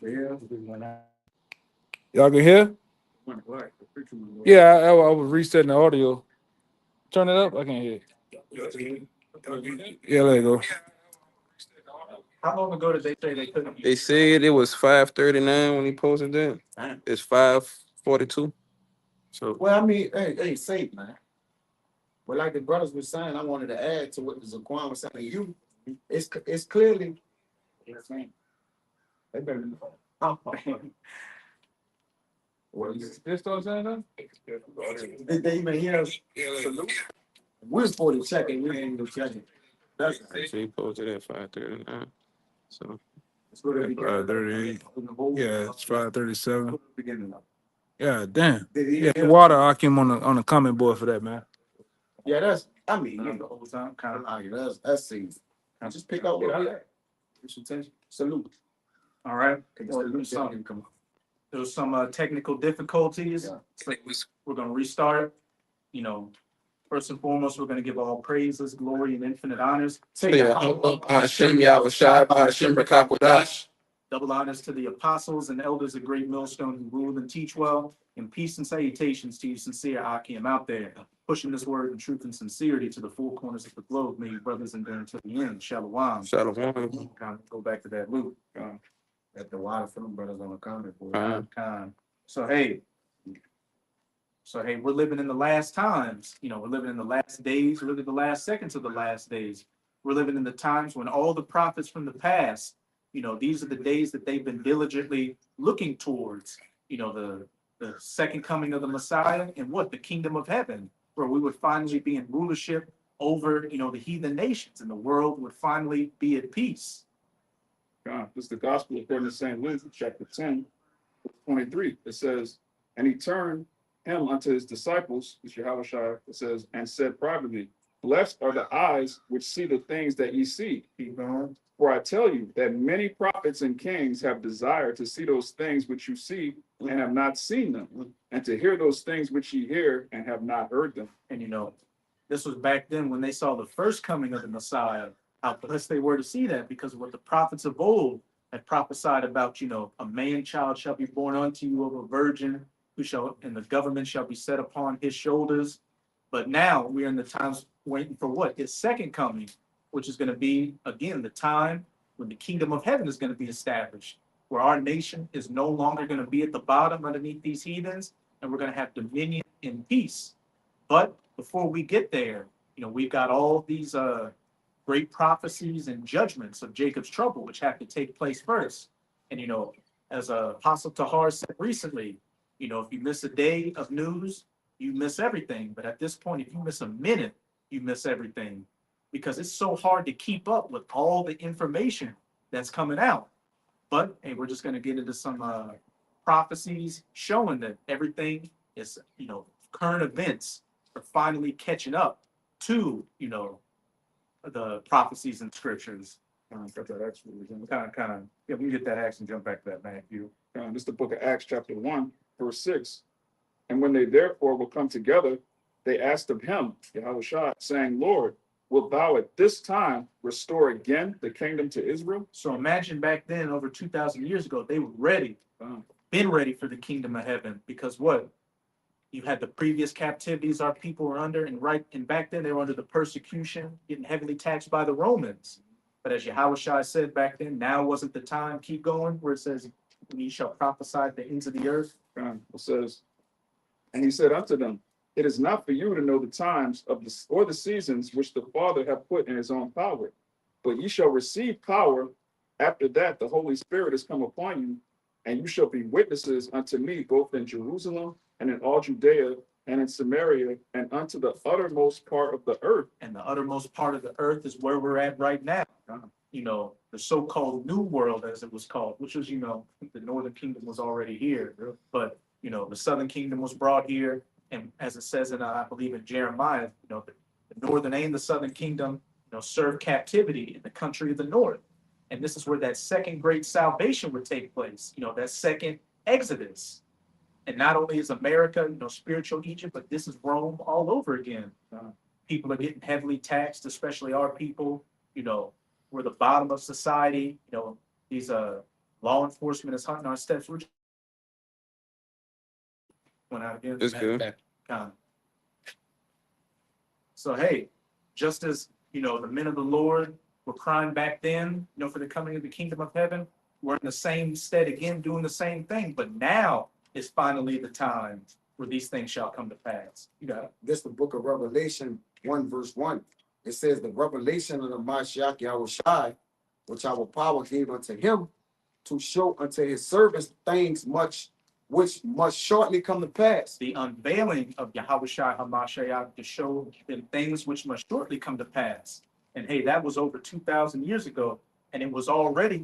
Y'all can hear? Yeah, I was resetting the audio. Turn it up. I can't hear. Yeah, there you go. How long ago did they say they couldn't? They said it was 5:39 when he posted that. It's 5:42. So Well, I mean, hey, safe, man. But like the brothers were saying, I wanted to add to what the Zaquan was saying. It's clearly. They better. What is this still saying that? Did they even hear us? We was 40 seconds. We didn't even check it. That's he posted at 5:39. So 5:38. Yeah, it's 5:37. beginning. Yeah, damn. Did he Yeah, hear us? water. I came on the comment board for that, man. Yeah, that's. I mean, the whole time, kind of like that's safe. Just pick up where we at. Salute. All right. There's some technical difficulties. Yeah. So we're gonna restart. You know, first and foremost, we're gonna give all praises, glory, and infinite honors. Double honors to the apostles and elders of Great Millstone who rule and teach well, and peace and salutations to you, sincere Akim out there, pushing this word in truth and sincerity to the four corners of the globe. May you brothers endure until the end. Shalom. Shalom. Kind of go back to that loop. At the water film brothers on the comment board. So hey, we're living in the last times. You know, we're living in the last days. We're living in the last seconds of the last days. We're living in the times when all the prophets from the past, you know, these are the days that they've been diligently looking towards, you know, the second coming of the Messiah and what? The kingdom of heaven, where we would finally be in rulership over, you know, the heathen nations, and the world would finally be at peace. This is the gospel according to St. Luke, chapter 10, 23. It says, and he turned him unto his disciples, which Yahushua, it says, and said privately, blessed are the eyes which see the things that ye see. For I tell you that many prophets and kings have desired to see those things which you see and have not seen them, and to hear those things which ye hear and have not heard them. And you know, this was back then when they saw the first coming of the Messiah, how blessed they were to see that, because of what the prophets of old had prophesied about, you know, a man child shall be born unto you of a virgin, who shall, and the government shall be set upon his shoulders. But now we're in the times waiting for what? His second coming, which is going to be, again, the time when the kingdom of heaven is going to be established, where our nation is no longer going to be at the bottom underneath these heathens, and we're going to have dominion and peace. But before we get there, you know, we've got all these great prophecies and judgments of Jacob's trouble, which have to take place first. And, you know, as Apostle Tahar said recently, you know, if you miss a day of news, you miss everything. But at this point, if you miss a minute, you miss everything, because it's so hard to keep up with all the information that's coming out. But hey, we're just going to get into some prophecies showing that everything is, you know, current events are finally catching up to, you know, the prophecies and scriptures. Got that Acts, yeah, we can get that Acts and jump back to that, Matthew. This is the book of Acts, chapter 1, verse 6. And when they therefore will come together, they asked of him, Yahushua, saying, Lord, wilt thou at this time restore again the kingdom to Israel? So imagine back then, over 2,000 years ago, they were ready, been ready for the kingdom of heaven, because what? You had the previous captivities our people were under, and back then they were under the persecution, getting heavily taxed by the Romans. But as Yahushua said back then, now wasn't the time. Keep going, where it says, "Ye shall prophesy the ends of the earth." It says, and he said unto them, it is not for you to know the times of the or the seasons which the Father hath put in his own power, but ye shall receive power after that the Holy Spirit is come upon you, and you shall be witnesses unto me both in Jerusalem and in all Judea and in Samaria and unto the uttermost part of the earth. And the uttermost part of the earth is where we're at right now. You know, the so-called New World, as it was called, which was, you know, the Northern Kingdom was already here, but, you know, the Southern Kingdom was brought here. And as it says in, I believe in Jeremiah, you know, the Northern and the Southern Kingdom, you know, serve captivity in the country of the North. And this is where that second great salvation would take place, you know, that second Exodus. And not only is America, you know, spiritual Egypt, but this is Rome all over again. People are getting heavily taxed, especially our people. You know, we're the bottom of society. You know, these Law enforcement is hunting our steps. We're went out again. It's good. Con. So hey, just as the men of the Lord were crying back then, for the coming of the kingdom of heaven, we're in the same stead again, doing the same thing. But now is finally the time where these things shall come to pass. This the book of Revelation 1 verse 1. It says the revelation of the Mashiach Yahushai, which our power gave unto him to show unto his servants things which must shortly come to pass. The unveiling of Yahushua HaMashiach to show them things which must shortly come to pass. And hey, that was over 2,000 years ago. And it was already,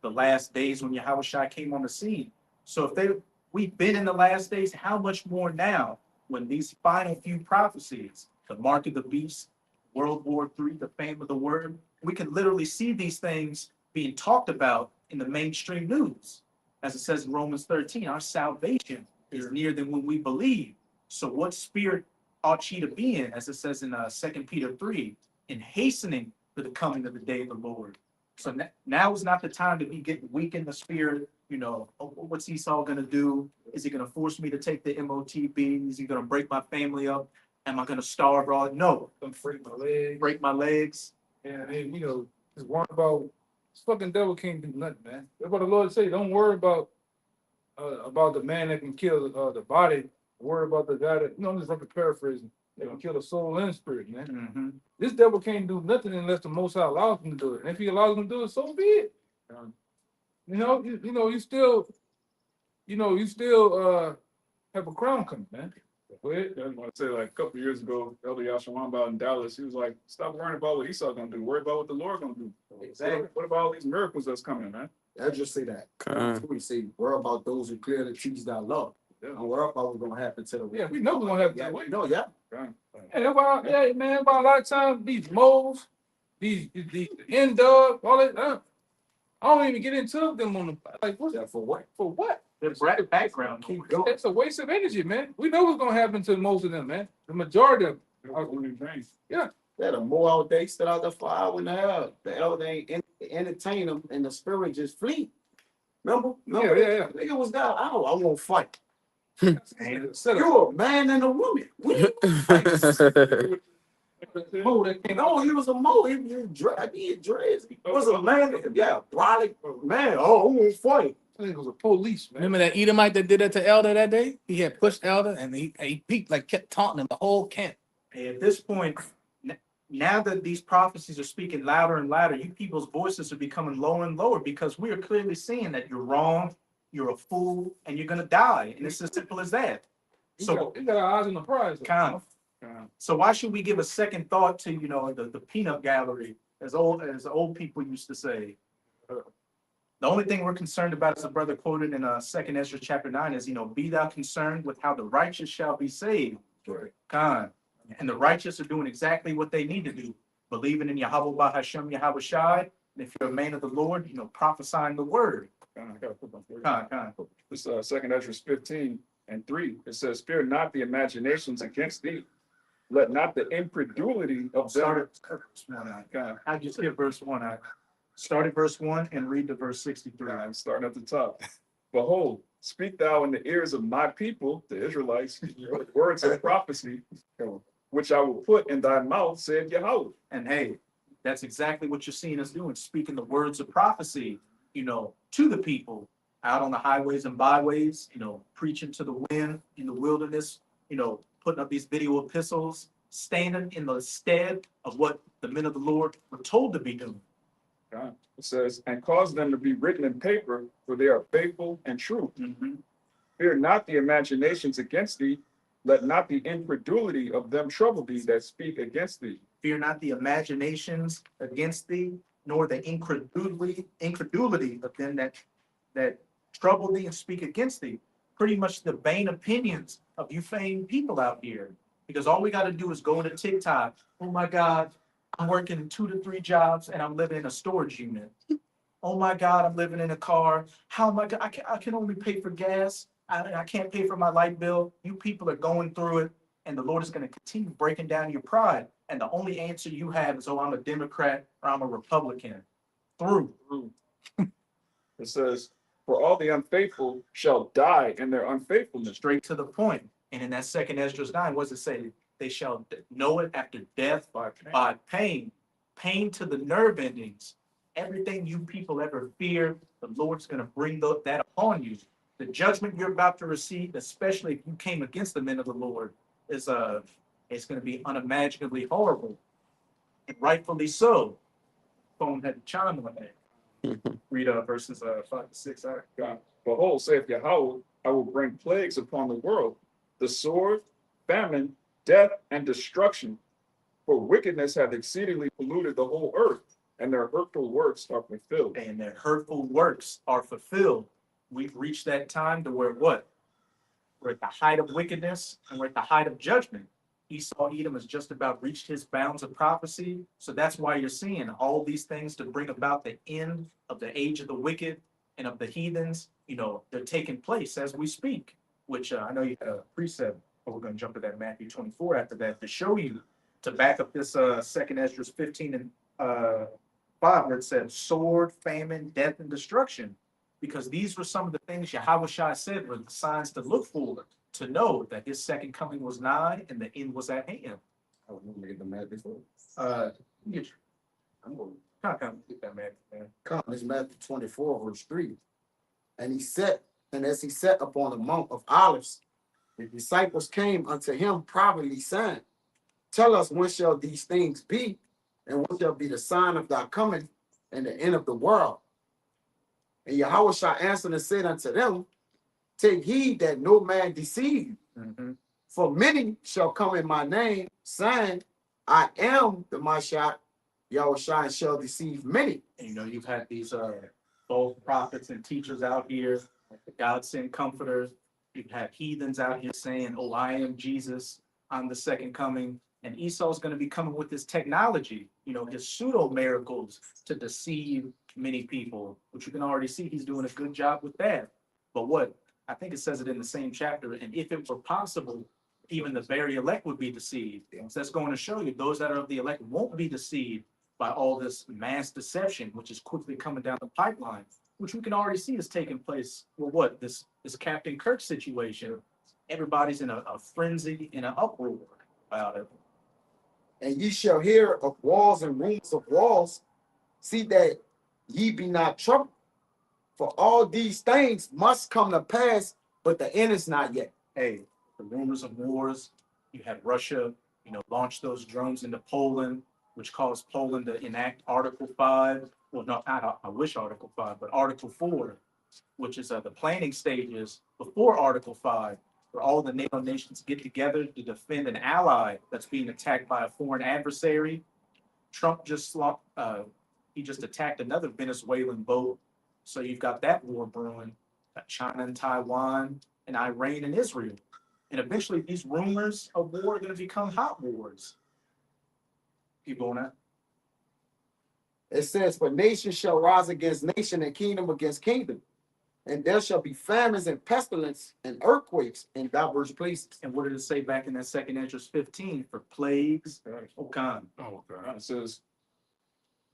the last days when Yahushua came on the scene. So if we've been in the last days, how much more now when these final few prophecies, the mark of the beast, World War III, the fame of the word, we can literally see these things being talked about in the mainstream news. As it says in Romans 13, our salvation is nearer than when we believe. So what spirit ought ye to be in, as it says in 2 Peter 3, in hastening for the coming of the day of the Lord. So now is not the time to be getting weak in the spirit. What's Esau going to do? Is he going to force me to take the MOTB? Is he going to break my family up? Am I going to starve? No. Don't break my leg. Break my legs. And then, just worry about this fucking devil can't do nothing, man. That's what the Lord say. Don't worry about the man that can kill the body. Worry about the guy that, I'm just paraphrasing. That can kill the soul and spirit, man. Mm-hmm. This devil can't do nothing unless the Most High allows him to do it. And if he allows him to do it, so be it. You still have a crown coming, man. Go ahead. I want to say, like a couple of years ago, Elder Yashawamba in Dallas, he was like, stop worrying about what Esau gonna do. Worry about what the Lord gonna do. Exactly. What about all these miracles that's coming, man? I just say that. Con. We say, worry about those who clearly teach thy love. Yeah. Don't worry about what's gonna happen to the Yeah, we know what's gonna happen. Yeah, to the no, yeah. Right. Yeah, that's why, man, by a lot of times, these moles, these end dog, all that, I don't even get into them on the, what's Yeah, that for what? for what? The background. Keep going. It's a waste of energy, man. We know what's gonna happen to most of them, man. The majority of them. Only thing. Yeah, the more out they stood out there for an hour and a half. The elder ain't entertain them and the spirit just flee. Remember? Yeah. Nigga was down. I won't fight. Set up. You're a man and a woman. What do you fight? No, he was a mole. He was dread. He was a man. Yeah, brolic man. Oh, I won't fight. I think it was a police, man. Remember that Edomite that did that to Elder that day? He had pushed Elder and he peeked, kept taunting him the whole camp. Hey, at this point, now that these prophecies are speaking louder and louder, you people's voices are becoming lower and lower because we are clearly seeing that you're wrong, you're a fool, and you're gonna die. And it's as simple as that. So, we got our eyes on the prize. kind of. So why should we give a second thought to the peanut gallery, as old people used to say? The only thing we're concerned about, as the brother quoted in 2nd Ezra chapter 9, is be thou concerned with how the righteous shall be saved. Kind. And the righteous are doing exactly what they need to do, believing in Yahweh Bahashem Yahweh Shai. And if you're a man of the Lord, prophesying the word. I gotta put my word. Kind. This 2nd Ezra 15:3. It says, "Fear not the imaginations against thee. Let not the incredulity of them." I just skip verse 1. I started verse 1 and read to verse 63. I'm starting at the top. Behold, speak thou in the ears of my people, the Israelites, words of prophecy, which I will put in thy mouth, said Yahweh. And hey, that's exactly what you're seeing us doing, speaking the words of prophecy, to the people out on the highways and byways, preaching to the wind in the wilderness, putting up these video epistles, standing in the stead of what the men of the Lord were told to be doing. It says, and cause them to be written in paper, for they are faithful and true. Fear not the imaginations against thee. Let not the incredulity of them trouble thee that speak against thee. Fear not the imaginations against thee, nor the incredulity of them that trouble thee and speak against thee. Pretty much the vain opinions of you vain people out here. Because all we got to do is go into TikTok. Oh my God, I'm working 2 to 3 jobs and I'm living in a storage unit. Oh my God, I'm living in a car. How am I? I can only pay for gas. I can't pay for my light bill. You people are going through it, and the Lord is going to continue breaking down your pride. And the only answer you have is, I'm a Democrat or I'm a Republican. Through. It says, For all the unfaithful shall die in their unfaithfulness. Straight to the point. And in that second Esdras 9, what does it say? They shall know it after death by pain, pain to the nerve endings. Everything you people ever fear, the Lord's going to bring that upon you. The judgment you're about to receive, especially if you came against the men of the Lord, is it's going to be unimaginably horrible, and rightfully so. Phone had to chime on that. Read verses 5 to 6. God, behold, saith Yahweh, I will bring plagues upon the world, the sword, famine, death, and destruction. For wickedness hath exceedingly polluted the whole earth, and their hurtful works are fulfilled. And their hurtful works are fulfilled. We've reached that time to where what? We're at the height of wickedness and we're at the height of judgment. Esau Edom has just about reached his bounds of prophecy. So that's why you're seeing all these things to bring about the end of the age of the wicked and of the heathens. You know, they're taking place as we speak, which I know you had a precept, but we're going to jump to that Matthew 24 after that to show you, to back up this second Esdras 15 and 5, where it said sword, famine, death, and destruction. Because these were some of the things Yahushua said were the signs to look for, to know that his second coming was nigh and the end was at hand. I was gonna get the Matthew 4. I'm going to get that man. Come, it's Matthew 24, verse 3. And he sat, and as he sat upon the Mount of Olives, the disciples came unto him privately, saying, Tell us, when shall these things be, and what shall be the sign of thy coming and the end of the world? And Yahushua answered and said unto them, Take heed that no man deceive you. For many shall come in my name, saying, I am the Mashiach, Yahushua, and shall deceive many. And you know, you've had these both prophets and teachers out here, the God sent comforters. You've had heathens out here saying, oh, I am Jesus, I'm the second coming. And Esau's going to be coming with this technology, you know, his pseudo miracles to deceive many people, which you can already see he's doing a good job with that. But what I think it says it in the same chapter, and if it were possible, even the very elect would be deceived. So that's going to show you those that are of the elect won't be deceived by all this mass deception, which is quickly coming down the pipeline, which we can already see is taking place. Well, what this Captain Kirk situation, everybody's in a frenzy, in an uproar about it. And ye shall hear of wars and rumors of wars. See that ye be not troubled. For all these things must come to pass, but the end is not yet. Hey, the rumors of wars, you had Russia, you know, launch those drones into Poland, which caused Poland to enact Article 5. Well, no, I wish Article 5, but Article 4, which is the planning stages before Article 5, where all the NATO nations get together to defend an ally that's being attacked by a foreign adversary. Trump just he just attacked another Venezuelan boat. So you've got that war brewing, China and Taiwan, and Iran and Israel. And eventually these rumors of war are going to become hot wars. Keep going that. It says, For nation shall rise against nation and kingdom against kingdom. And there shall be famines and pestilence and earthquakes in diverse places. And what did it say back in that second Esdras 15 for plagues? Oh, God. It says,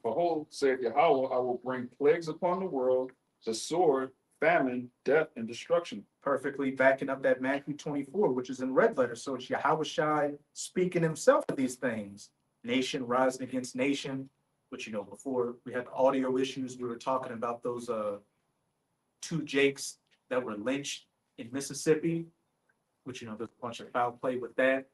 Behold, saith Yahweh, I will bring plagues upon the world, the sword, famine, death, and destruction. Perfectly backing up that Matthew 24, which is in red letters. So it's Yahushua speaking himself of these things. Nation rising against nation, which, you know, before we had audio issues, we were talking about those two Jakes that were lynched in Mississippi, which, you know, there's a bunch of foul play with that.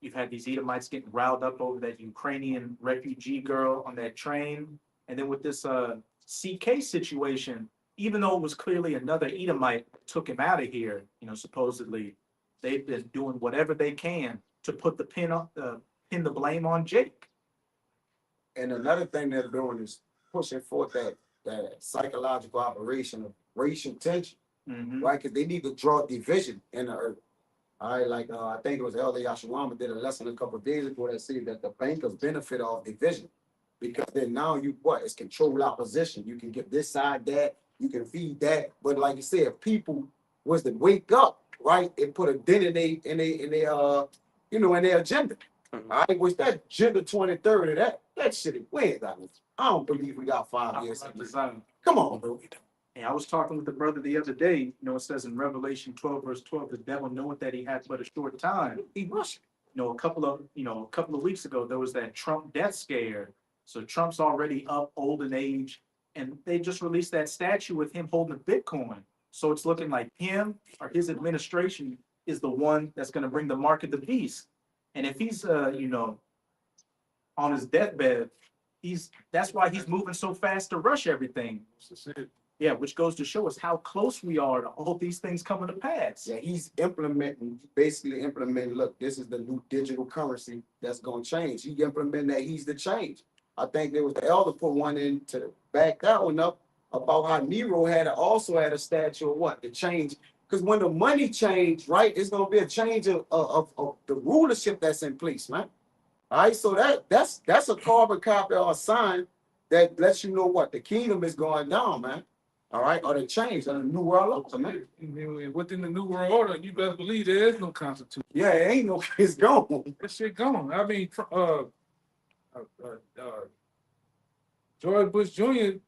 You've had these Edomites getting riled up over that Ukrainian refugee girl on that train. And then with this CK situation, even though it was clearly another Edomite that took him out of here, you know, supposedly they've been doing whatever they can to put the pin the blame on Jake. And another thing they're doing is pushing forth that psychological operation of racial tension, right? Because they need to draw division in the earth. All right, like I think it was Elder Yashawama did a lesson a couple of days ago that said that the bankers benefit off division, because then now it's control opposition. You can give this side that, you can feed that, but like you said, if people was to wake up, right, and put a dent in their agenda. All right, was that agenda 23rd of that shit wins. I don't believe we got 5 years. Come on, bro. And I was talking with the brother the other day, you know, it says in Revelation 12, verse 12, the devil knowing that he had but a short time, he rushed. You know, a couple of weeks ago, there was that Trump death scare. So Trump's already up, old in age, and they just released that statue with him holding a Bitcoin. So it's looking like him or his administration is the one that's going to bring the mark of the beast. And if he's, on his deathbed, that's why he's moving so fast to rush everything. Yeah, which goes to show us how close we are to all these things coming to pass. Yeah, he's basically implementing, look, this is the new digital currency that's gonna change. He implementing that he's the change. I think there was the elder put one in to back that one up about how Nero also had a statue of what? The change. Because when the money changed, right, it's gonna be a change of the rulership that's in place, man. All right, so that's a carbon copy or a sign that lets you know what the kingdom is going down, man. All right, or the change of the new world order, man. Within the new world order, you best believe there is no constitution. Yeah, it ain't no, it's gone. That shit gone. I mean, George Bush Jr.,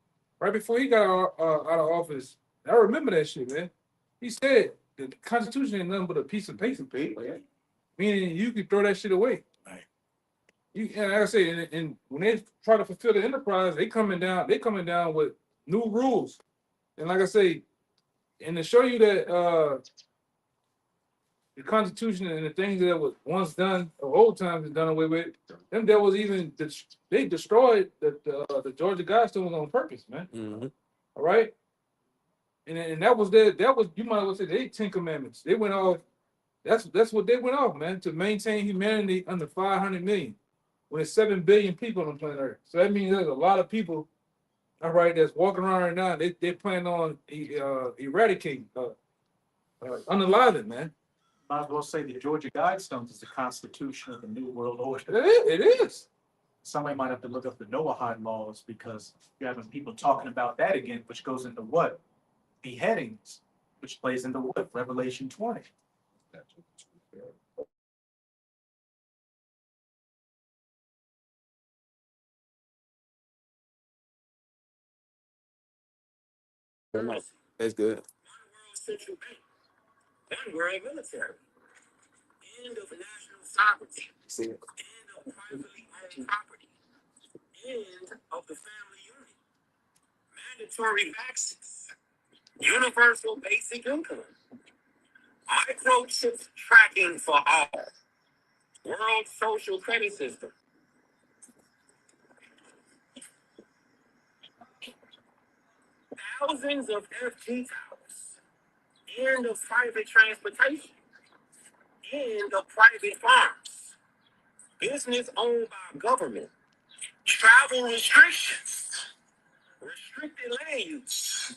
right before he got out of office, I remember that shit, man. He said the Constitution ain't nothing but a piece of paper, Yeah. meaning you could throw that shit away. Right. And like I say, and when they try to fulfill the enterprise, they coming down with new rules. And like I say, and to show you that the Constitution and the things that was once done, of old times, is done away with. Them there was even they destroyed the Georgia Guidestones on purpose, man. Mm-hmm. All right, and that was you might as well say the 10 Commandments. They went off. That's what they went off, man, to maintain humanity under 500 million, when there's 7 billion people on planet Earth. So that means there's a lot of people, all right, that's walking around right now. They plan on eradicating, unaliving, man. Might as well say the Georgia Guidestones is the Constitution of the New World Order. It is. Somebody might have to look up the Noahide laws, because you're having people talking about that again, which goes into what? Beheadings, which plays into what? Revelation 20. That's good. One world central bank, one world military, end of national sovereignty, See it. end of privately owned property, end of the family unit, mandatory vaccines, universal basic income, microchip tracking for all, world social credit system. Thousands of FG towers, end of private transportation, end of private farms, business owned by government, travel restrictions, restricted land use.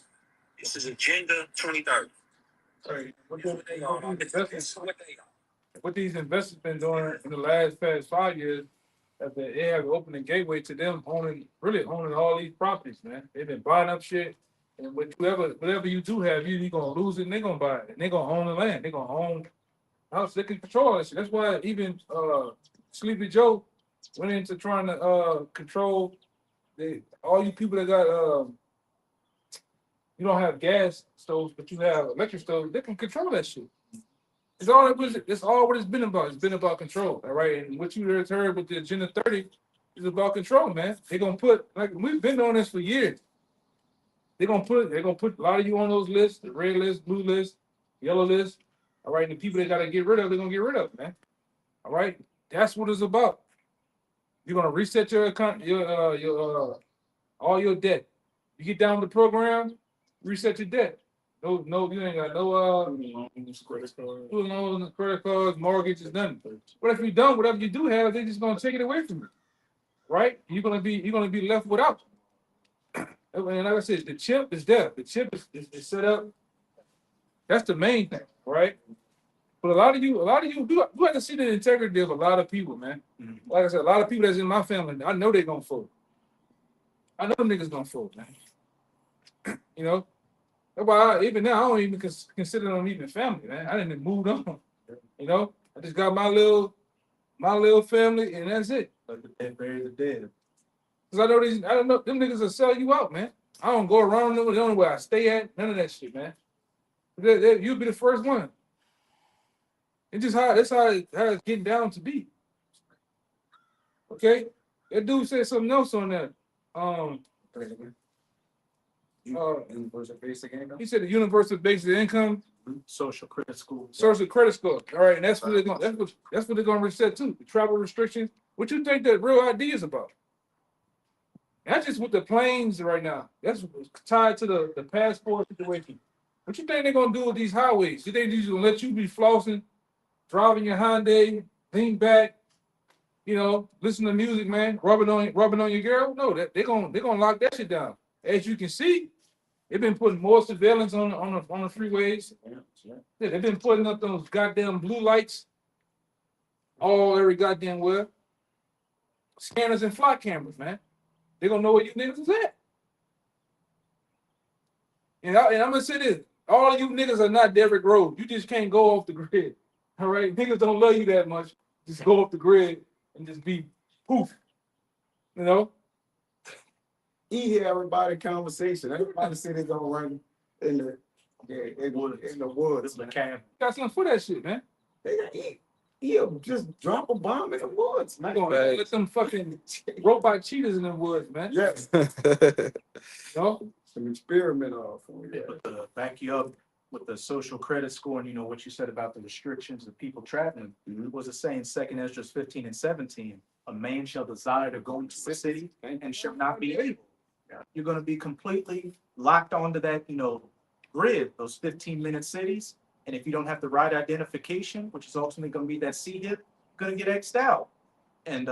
This is Agenda 2030. What these investors been doing in the past 5 years, that they have opened the gateway to them really owning all these properties, man. They've been buying up shit, and whatever you do have, you're gonna lose it, and they're gonna buy it, and they're gonna own the land, they're gonna own house, they can control that shit. That's why even Sleepy Joe went into trying to control all you people that got you don't have gas stoves, but you have electric stoves, they can control that shit. It's all what it's been about. It's been about control, all right? And what you just heard with the Agenda 30 is about control, man. They're gonna put, like, we've been on this for years. They're gonna put a lot of you on those lists, the red list, blue list, yellow list. All right, and the people they gotta get rid of, they're gonna get rid of, man. All right, that's what it's about. You're gonna reset your account, all your debt. You get down with the program, reset your debt. No, you ain't got no student loans, credit cards, mortgages, nothing. But if you don't, whatever you do have, they're just gonna take it away from you, right? You're gonna be left without. And like I said, the chip is there. The chip is set up. That's the main thing, right? But a lot of you do have to see the integrity of a lot of people, man. Mhm. Like I said, a lot of people that's in my family, I know they're gonna fold. I know them niggas gonna fold, man. You know? That's why even now I don't even consider them even family, man. I didn't move on. You know, I just got my little family, and that's it. Let the dead bury the dead. Cause I know them niggas will sell you out, man. I don't go around them. They don't know where I stay at. None of that shit, man. You'll be the first one. It's just that's how it's getting down to be. Okay? That dude said something else on that. Universal basic income. He said the universal basic income, Social credit score. social credit score. All right, and that's what they're gonna reset too. The travel restrictions. What you think that real ID is about? That's just with the planes right now. That's tied to the passport situation. What you think they're gonna do with these highways? You think these gonna let you be flossing, driving your Hyundai, lean back, listen to music, man, rubbing on your girl? No, they're gonna lock that shit down. As you can see, they've been putting more surveillance on the freeways. Yeah, they've been putting up those goddamn blue lights every goddamn where. Scanners and fly cameras, man. They're gonna know where you niggas is at. And I'm gonna say this: all of you niggas are not Derrick Rose. You just can't go off the grid. All right, niggas don't love you that much. Just go off the grid and just be poof. You know. He hear everybody conversation. Everybody say they gonna run in the woods. Man. Got something for that shit, man. He'll just drop a bomb in the woods, man. Let them fucking robot cheetahs in the woods, man. Yes. No? Some experiment off. But to back you up with the social credit score and what you said about the restrictions of people traveling, was it saying second Ezra 15 and 17, a man shall desire to go into the city and shall not be able. You're going to be completely locked onto that, grid, those 15-minute cities. And if you don't have the right identification, which is ultimately going to be that CHIP, you're going to get X'd out. And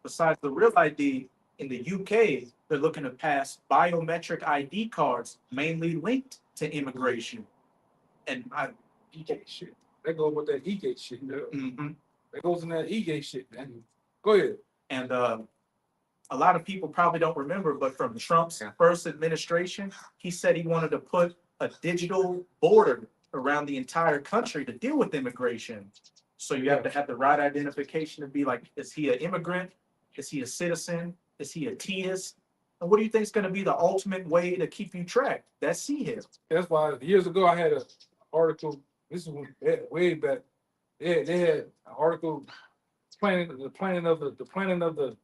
besides the real ID, in the UK, they're looking to pass biometric ID cards, mainly linked to immigration. And E-gate shit. That goes with that E-gate shit. mm-hmm. That goes in that E-gate shit, man. Go ahead. And a lot of people probably don't remember, but from Trump's first administration, he said he wanted to put a digital border around the entire country to deal with immigration. So you have to have the right identification to be like, is he an immigrant? Is he a citizen? Is he a TS? And what do you think is going to be the ultimate way to keep you tracked? That's CHIP. That's why years ago I had an article. This is way back. They had an article planning of the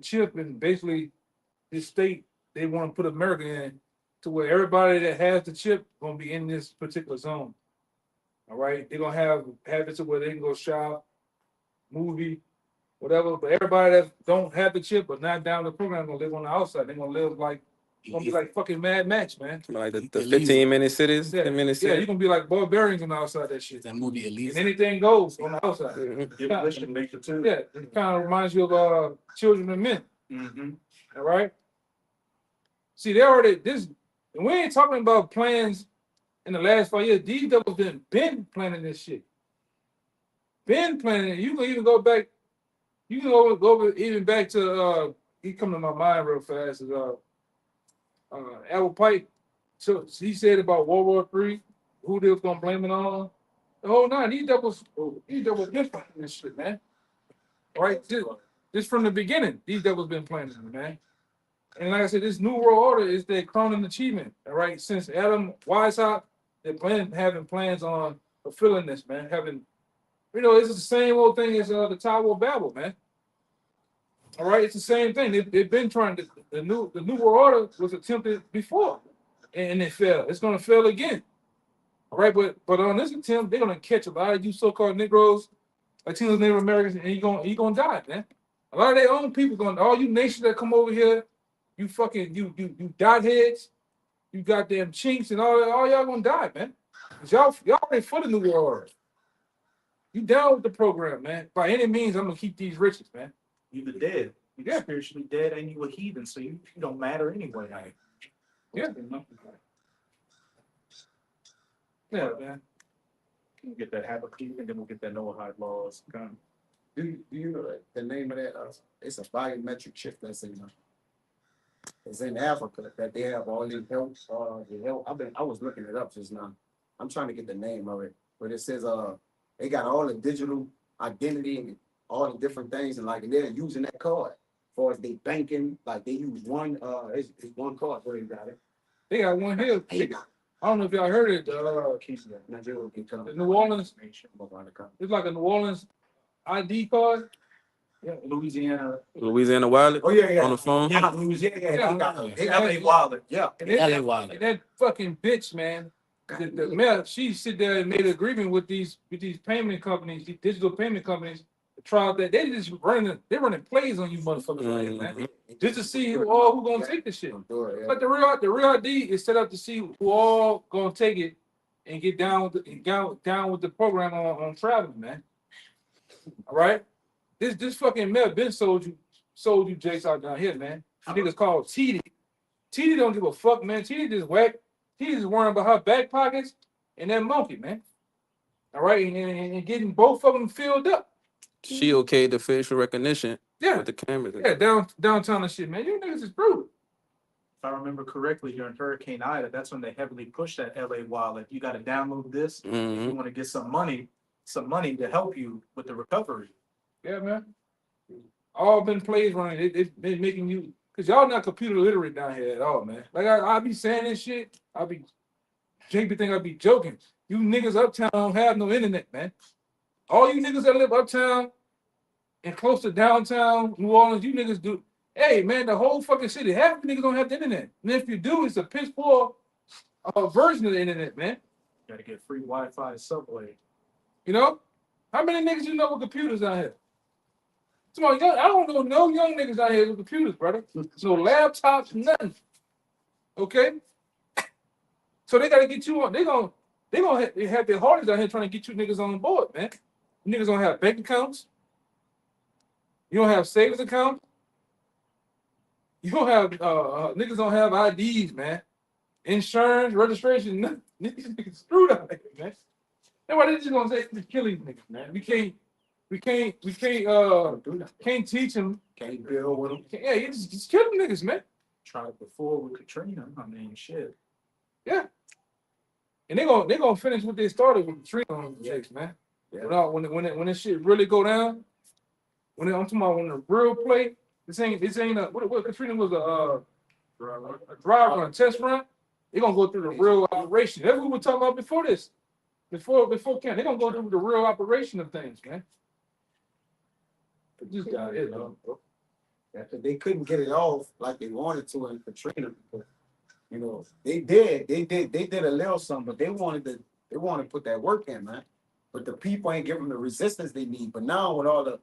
chip, and basically this state they want to put America in to where everybody that has the chip gonna be in this particular zone. All right, they're gonna have it to where they can go shop, movie, whatever. But everybody that don't have the chip but not down the program gonna live on the outside. They're gonna live like gonna be like fucking Mad Max, man. Like the 15-minute cities, 10-minute Yeah, cities. you're gonna be like barbarians on the outside that shit. That movie And Elise. anything goes on the outside. Give permission to make it too. Yeah, it kind of reminds you of Children of Men. Mm-hmm. All right. See, they already and we ain't talking about plans in the last 5 years. These devils been planning this shit. Been planning it. You can even go back. You can go even back to he come to my mind real fast is Albert Pike. So he said about World War III, who they was gonna blame it on. The whole nine. These devils been planning this shit, man. All right, just from the beginning, these devils been planning it, man. And like I said, this new world order is their crowning achievement. All right, since Adam Weishaupt, they're having plans on fulfilling this, man. It's the same old thing as the Tower of Babel, man. All right, it's the same thing. They've been trying to. The new world order was attempted before, and it failed. It's gonna fail again. All right, but on this attempt, they're gonna catch a lot of you so-called Negroes, Latinos, Native Americans, and you're gonna die, man. A lot of their own people all you nations that come over here. You fucking you dot heads, you goddamn chinks, and all y'all gonna die, man. 'Cause y'all ain't for the new world order. You down with the program, man. By any means, I'm gonna keep these riches, man. You the dead. You're spiritually dead and you a heathen, so you don't matter anyway. Yeah, man. We'll get that Habakkuk and then we'll get that Noahide laws. Do you know the name of that? It's a biometric chip that's it's in Africa that they have all these health. I was looking it up just now. I'm trying to get the name of it, but it says they got all the digital identity and all the different things, and they're using that card. far as they banking, like they use one, it's one card where they got it. They got one here. They got I don't know if y'all heard it. Nigeria can come. The New Orleans, it's like a New Orleans ID card. Yeah, Louisiana. Louisiana Wiley Oh, yeah. on the phone. Yeah, Louisiana, yeah, they LA got Wilder. yeah. And LA that, Wilder. and that fucking bitch, man. The mayor, she sit there and made an agreement with these payment companies, these digital payment companies, to try out that they just running plays on you motherfuckers right here, man. Just to see who gonna take this shit. But the real ID is set up to see who all gonna take it and get down with the program on traveling, man. All right, this fucking mayor been sold you jakes out down here, man. Niggas called TD. TD don't give a fuck, man. TD just whack. TD just worrying about her back pockets and that monkey, man. All right, and getting both of them filled up. She okayed the facial recognition Yeah, with the cameras. yeah, downtown and shit, man. You niggas is brutal. If I remember correctly, during Hurricane Ida, that's when they heavily pushed that LA wallet. You got to download this. If Mhm. you want to get some money to help you with the recovery. Yeah, man. All been plays running. It's been making you, cause y'all not computer literate down here at all, man. Like I be saying this shit. Jake be think I be joking. You niggas uptown don't have no internet, man. All you niggas that live uptown and close to downtown New Orleans, you niggas do. Hey, man, the whole fucking city, half of you niggas don't have the internet. And if you do, it's a piss poor version of the internet, man. Got to get free Wi-Fi subway. You know? How many niggas you know with computers out here? Come on, I don't know no young niggas out here with computers, brother. No laptops, nothing. Okay? So they gotta get you on. They gonna have their hardest out here trying to get you niggas on board, man. You niggas don't have bank accounts. You don't have savings accounts. You don't have niggas don't have IDs, man. Insurance, registration, nothing. Niggas screwed out here, man. That's why they just gonna say kill these niggas, man. We can't teach them. Can't build with them. Yeah, you just kill them niggas, man. Tried it before with Katrina. I mean, shit. Yeah. And they gonna finish what they started with Katrina on the Jakes, man. Yeah. When this shit really go down, I'm talking about when the real play, this ain't what Katrina was a drive run, a test run. They gonna go through the real operation. That's what we were talking about before this. Before camp, they gonna go through the real operation of things, man. This guy is, Yeah, 'cause they couldn't get it off like they wanted to in Katrina. You know, they did a little something, but they wanted to put that work in, man. But the people ain't giving them the resistance they need. But now with all the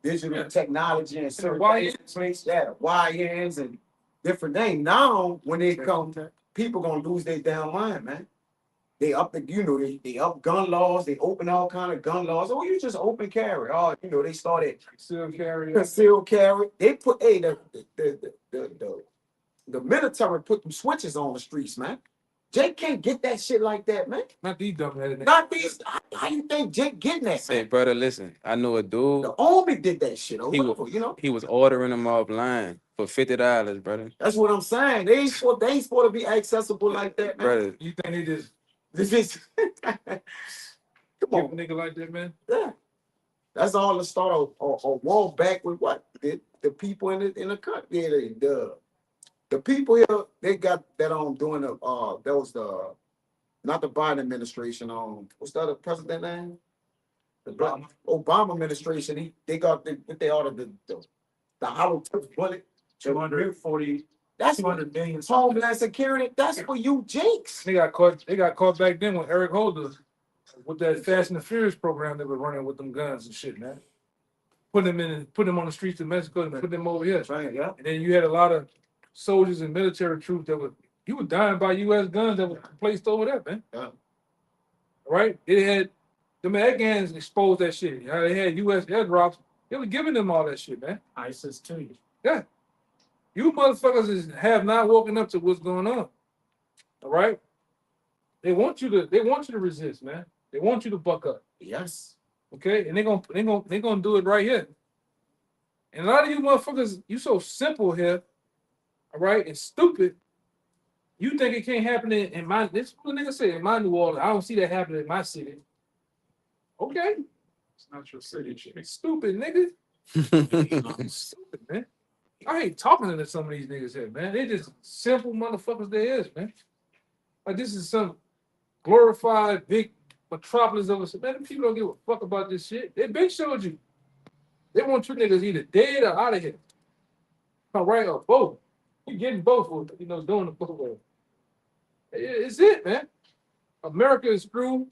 digital technology and certain YNs. things, YNs and different things. Now when they come, people gonna lose their damn mind, man. They up they up gun laws, they open all kind of gun laws. Oh, you just open carry. Oh, they started still carry. concealed carry. They put the military put them switches on the streets, man. Jake can't get that shit like that, man. Not these dumb headed. Not these. How you think Jake getting that? Say, Man? brother, listen. I know a dude. The Army did that shit. Or He whatever, was, he was ordering them offline for $50, brother. That's what I'm saying. They ain't supposed to be accessible like that, man. Brother, You think they just This is come give a on, nigga like that, man? yeah. That's all to start a war back with what the people in the country. The people here, they got that on doing that was the not the Biden administration. What's the other president name? The Obama administration. They ordered the hollow tip bullet. 240, That's 200 million. Homeland Security. That's for you, Jakes. They got caught back then with Eric Holder with that Fast and the Furious program they were running with them guns and shit, man. Put them on the streets of Mexico and put them over here. Right, yeah. And then you had a lot of soldiers and military troops that were dying by U.S. guns that were placed over there, man. Yeah. Right? They had the Afghans exposed that shit. They had U.S. airdrops. They were giving them all that shit, man. ISIS too. Yeah. You motherfuckers have not woken up to what's going on. All right? They want you to resist, man. They want you to buck up. Yes. Okay? And they're gonna do it right here. And a lot of you motherfuckers, you so simple here, all right, and stupid. You think it can't happen in my this what the nigga say in my New Orleans. I don't see that happening in my city. Okay. It's not your city. Stupid nigga. Stupid, man. I hate talking to some of these niggas here, man. They just simple motherfuckers they is, man. Like this is some glorified big metropolis of us. Man, them people don't give a fuck about this shit. They been showed you. They want you niggas either dead or out of here. All right, or both. You getting both, you know, doing the both ways. It's it, man. America is screwed.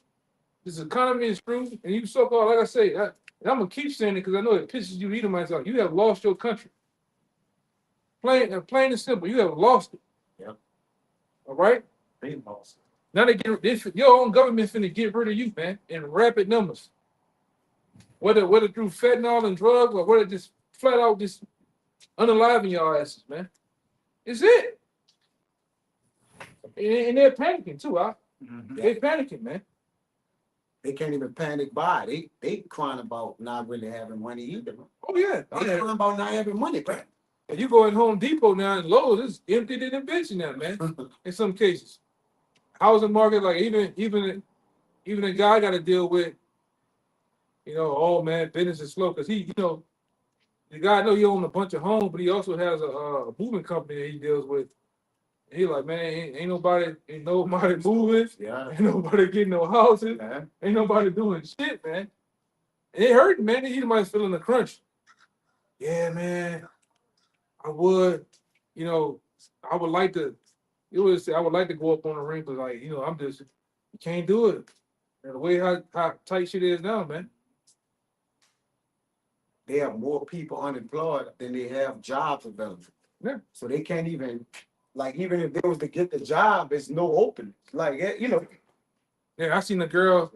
This economy is screwed. And you so-called, like I say, and I'm gonna keep saying it because I know it pisses you Edomites off. You have lost your country. Plain and simple, you have lost it. Yep. All right? They lost. Now your own government finna get rid of you, man, in rapid numbers. Whether through fentanyl and drugs or whether just flat out just unaliving your asses, man. It's it. And they're panicking too, huh? Mhm. They're panicking, man. They can't even panic buy. They crying about not really having money either. Oh yeah. They crying about not having money, bro. And you go in Home Depot now and Lowe's, it's empty than a bitch now, man. In some cases. Housing market, like even the guy got to deal with, you know, oh man, business is slow because he, you know, the guy know he own a bunch of homes, but he also has a moving company that he deals with. And he like, man, ain't nobody moving, Yeah. ain't nobody getting no houses, Yeah. ain't nobody doing shit, man. And it hurt, man. He might feeling the crunch. Yeah, man. I would, you know, I would like to. You would say I would like to go up on the ring, but like, you know, you can't do it. And the way how tight shit is now, man. They have more people unemployed than they have jobs available. Yeah. So they can't even, like, even if they was to get the job, there's no opening. Like, you know. Yeah, I seen a girl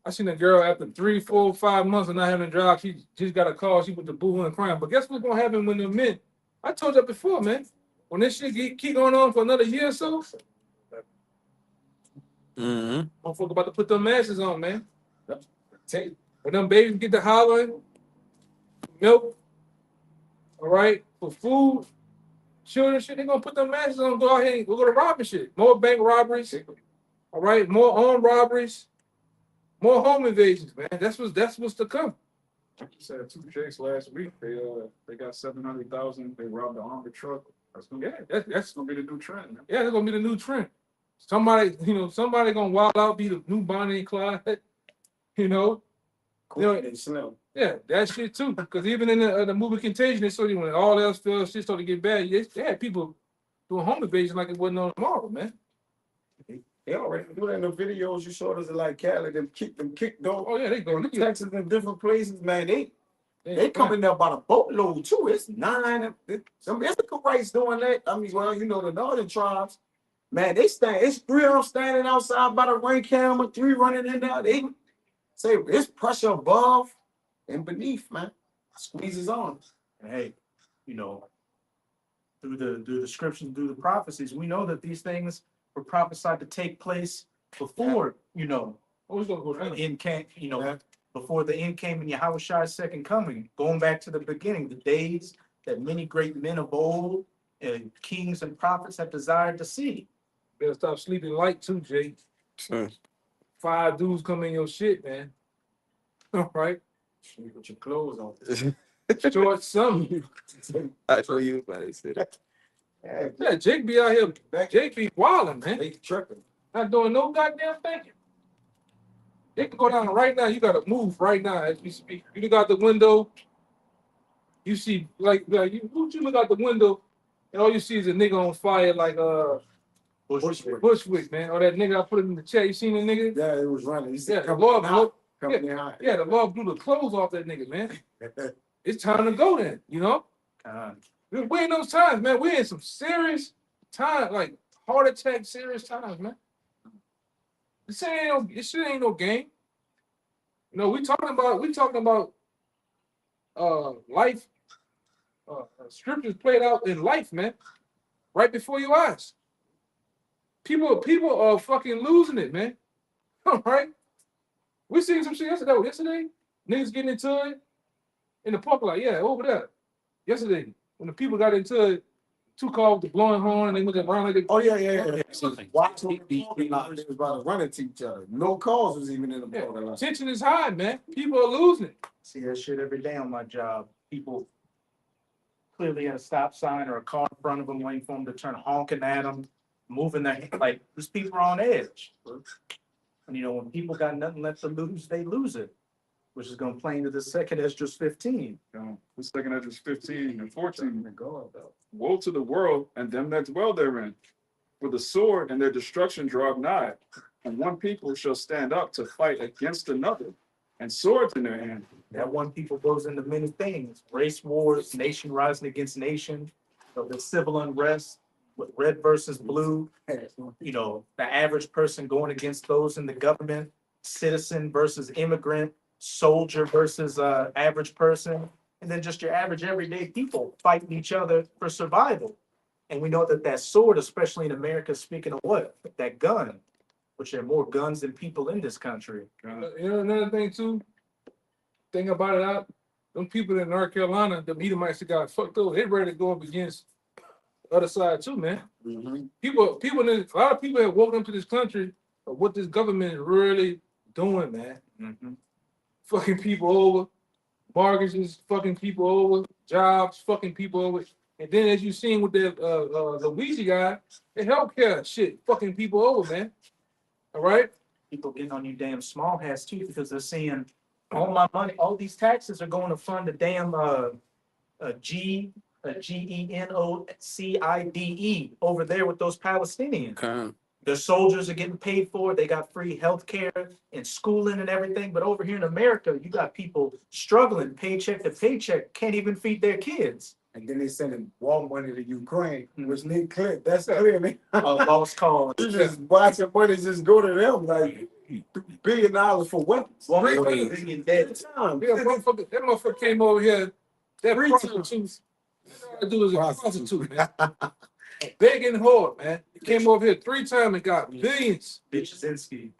after 3, 4, 5 months of not having a job. She just got a call. She went to boo and crying. But guess what's gonna happen when the men? I told you before, man. When this shit keep going on for another year or so, motherfucker about to put them masks on, man. When them babies get to hollering, milk, all right, for food, children shit, they gonna put them masks on, go out here and go to robbing shit. More bank robberies, all right, more armed robberies, more home invasions, man. That's what's to come. Said 2 Jakes last week. They got 700,000. They robbed the armored truck. That's gonna be the new trend. Man. Yeah, that's gonna be the new trend. Somebody gonna wild out, be the new Bonnie and Clyde, you know. Slim. Yeah, that shit too. Because even in the movie Contagion, they saw when all else fell, shit started to get bad. They had people doing home invasion like it wasn't on tomorrow, man. They already do that in the videos you showed us, like Cali, them kick door. Oh yeah, they go. Texas in different places, man. They coming there by the boatload too. It's 9. Some Issacharites doing that. I mean, well, you know, the northern tribes, man, it's 3 of them standing outside by the rain camera, 3 running in there. They say it's pressure above and beneath, man. Squeezes on. And hey, you know, through the scriptures, through the prophecies, we know that these things were prophesied to take place before, you know, before the end came in Yahweh's second coming, going back to the beginning, the days that many great men of old and kings and prophets have desired to see. Better stop sleeping light too, Jay. 5 dudes come in your shit, man. All right. Sleep with your clothes on. Short something. I told you about it. Yeah, Jake be out here. Jake be wilding, man. They tripping. Not doing no goddamn thinking. They can go down right now. You gotta move right now as we speak. You look out the window. You see, you look out the window, and all you see is a nigga on fire, like Bushwick, man. Or that nigga I put it in the chat. You seen the nigga? Yeah, it was running. He said, Yeah, the Lord blew. behind. Yeah, the Lord blew the clothes off that nigga, man. It's time to go then, you know. We're in those times, man. We're in some serious time, like heart attack, serious times, man. This shit ain't no game. You know, we talking about life, scriptures played out in life, man, right before your eyes. People are fucking losing it, man. All right, we seen some shit yesterday. Niggas getting into it in the parking lot. Yeah, over there. Yesterday, when the people got into it, 2 cars with the blowing horn and they looking around like they. Oh yeah. Watch them. They was about to run into each other. No calls was even in the parking lot. Tension is high, man. People are losing it. See that shit every day on my job. People clearly at a stop sign or a car in front of them waiting for them to turn, honking at them, moving their, like, these people are on edge. And you know, when people got nothing left to lose, they lose it, which is gonna play into the second Esdras 15. The second Esdras 15 and 14. Woe to the world and them that dwell therein. For the sword and their destruction draw nigh, and one people shall stand up to fight against another, and swords in their hand. That one people goes into many things, race wars, nation rising against nation, the civil unrest with red versus blue, you know, the average person going against those in the government, citizen versus immigrant, soldier versus average person, and then just your average everyday people fighting each other for survival. And we know that that sword, especially in America, speaking of what? That gun, which there are more guns than people in this country. You know, another thing too, thing about it out, them people in North Carolina, them Edomites that got fucked over, they ready to go up against the other side too, man. People, a lot of people have woken up to this country of what this government is really doing, man. Fucking people over, mortgages fucking people over, jobs fucking people over. And then as you seen with the Luigi guy, the healthcare shit fucking people over, man. All right? People getting on you damn small hats too, because they're saying all my money, all these taxes are going to fund the damn GENOCIDE over there with those Palestinians. Okay. Their soldiers are getting paid for it. They got free health care and schooling and everything. But over here in America, you got people struggling paycheck to paycheck, can't even feed their kids. And then they sending war money to Ukraine, which need clear. That's clear, man. A lost cause. You just watching money just go to them like $1 billion for weapons. One Three million times. million dead. Time. Yeah, that motherfucker came over here. That Three prostitute. That dude is a prostitute, man. Begging hard, man. He came over here 3 times and got billions. Bitchinsky.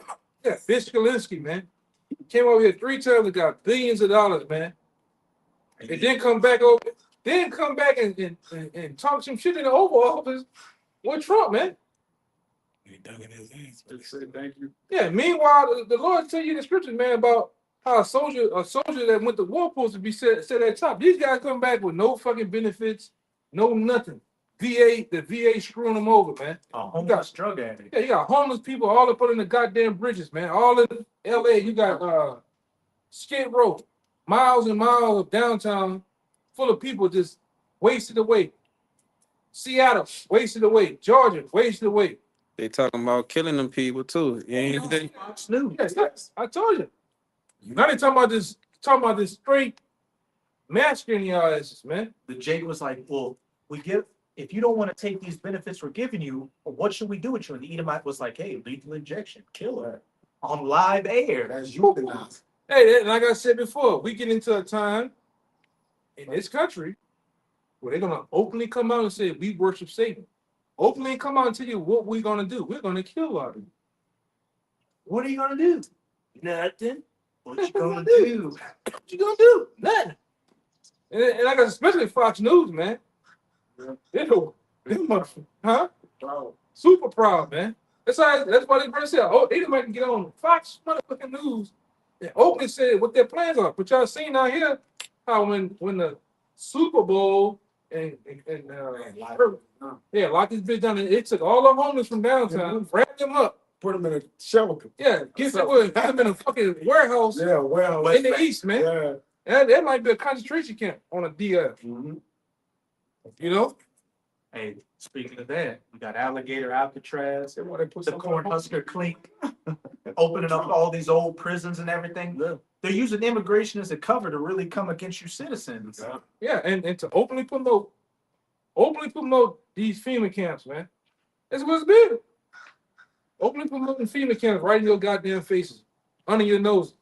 Yeah, Bitch Kalinsky, man. He came over here 3 times and got billions of dollars, man. And then come back over, and talk some shit in the Oval Office with Trump, man. He dug in his hands. Just say thank you. Yeah, meanwhile, the Lord tell you in the scriptures, man, about how a soldier that went to war supposed to be set at top. These guys come back with no fucking benefits, no nothing. The VA screwing them over, man. A homeless drug addict. Yeah, you got homeless people all up under the goddamn bridges, man. All in LA, you got Skid Row, miles and miles of downtown full of people just wasted away. Seattle, wasted away. Georgia, wasted away. They talking about killing them people too. Yeah, Fox News. Yes, I told you. Now they talking about this straight masculine y'all asses, man. The Jay was like, well, if you don't want to take these benefits we're giving you, what should we do with you? And the Edomite was like, hey, lethal injection, kill her on live air. That's euthanized. Hey, like I said before, we get into a time in this country where they're gonna openly come out and say we worship Satan. Openly come out and tell you what we're gonna do. We're gonna kill all of you. What are you gonna do? Nothing. What you gonna do? What you gonna do? Nothing. And like especially Fox News, man. They motherfuckers, huh? Wow. Super proud, man. That's why they first said, oh, they might get on Fox motherfucking news and openly say what their plans are. But y'all seen out here how when the Super Bowl and locked this bitch down, and it took all the homeless from downtown, wrapped them up. Put them in a shelter. Yeah, put them in a fucking warehouse Yeah, well, in the east, man. yeah. That might be a concentration camp on a DF. You know? Hey, speaking of that, we got Alligator Alcatraz, They want to put the something on- Cornhusker Clink, opening up all these old prisons and everything. They're using immigration as a cover to really come against you citizens. Yeah, and to openly promote these FEMA camps, man. That's what's been. Openly promoting FEMA camps right in your goddamn faces, under your nose.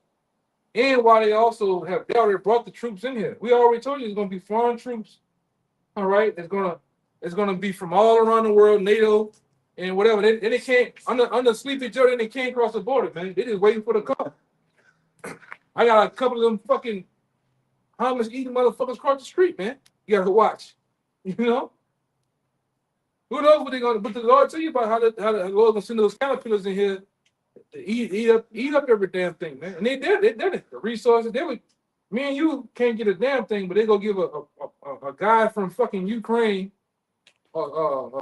And while they already brought the troops in here. We already told you it's gonna be foreign troops. All right, it's gonna be from all around the world, NATO and whatever. They can't under Sleepy Joe, they can't cross the border, man. They just waiting for the car. I got a couple of them fucking homeless eating motherfuckers across the street, man. You gotta watch. You know? Who knows what they're gonna? But the Lord tell you about how the Lord gonna send those caterpillars in here to eat up every damn thing, man. And they did it. The resources me and you can't get a damn thing, but they gonna give a a guy from fucking Ukraine, a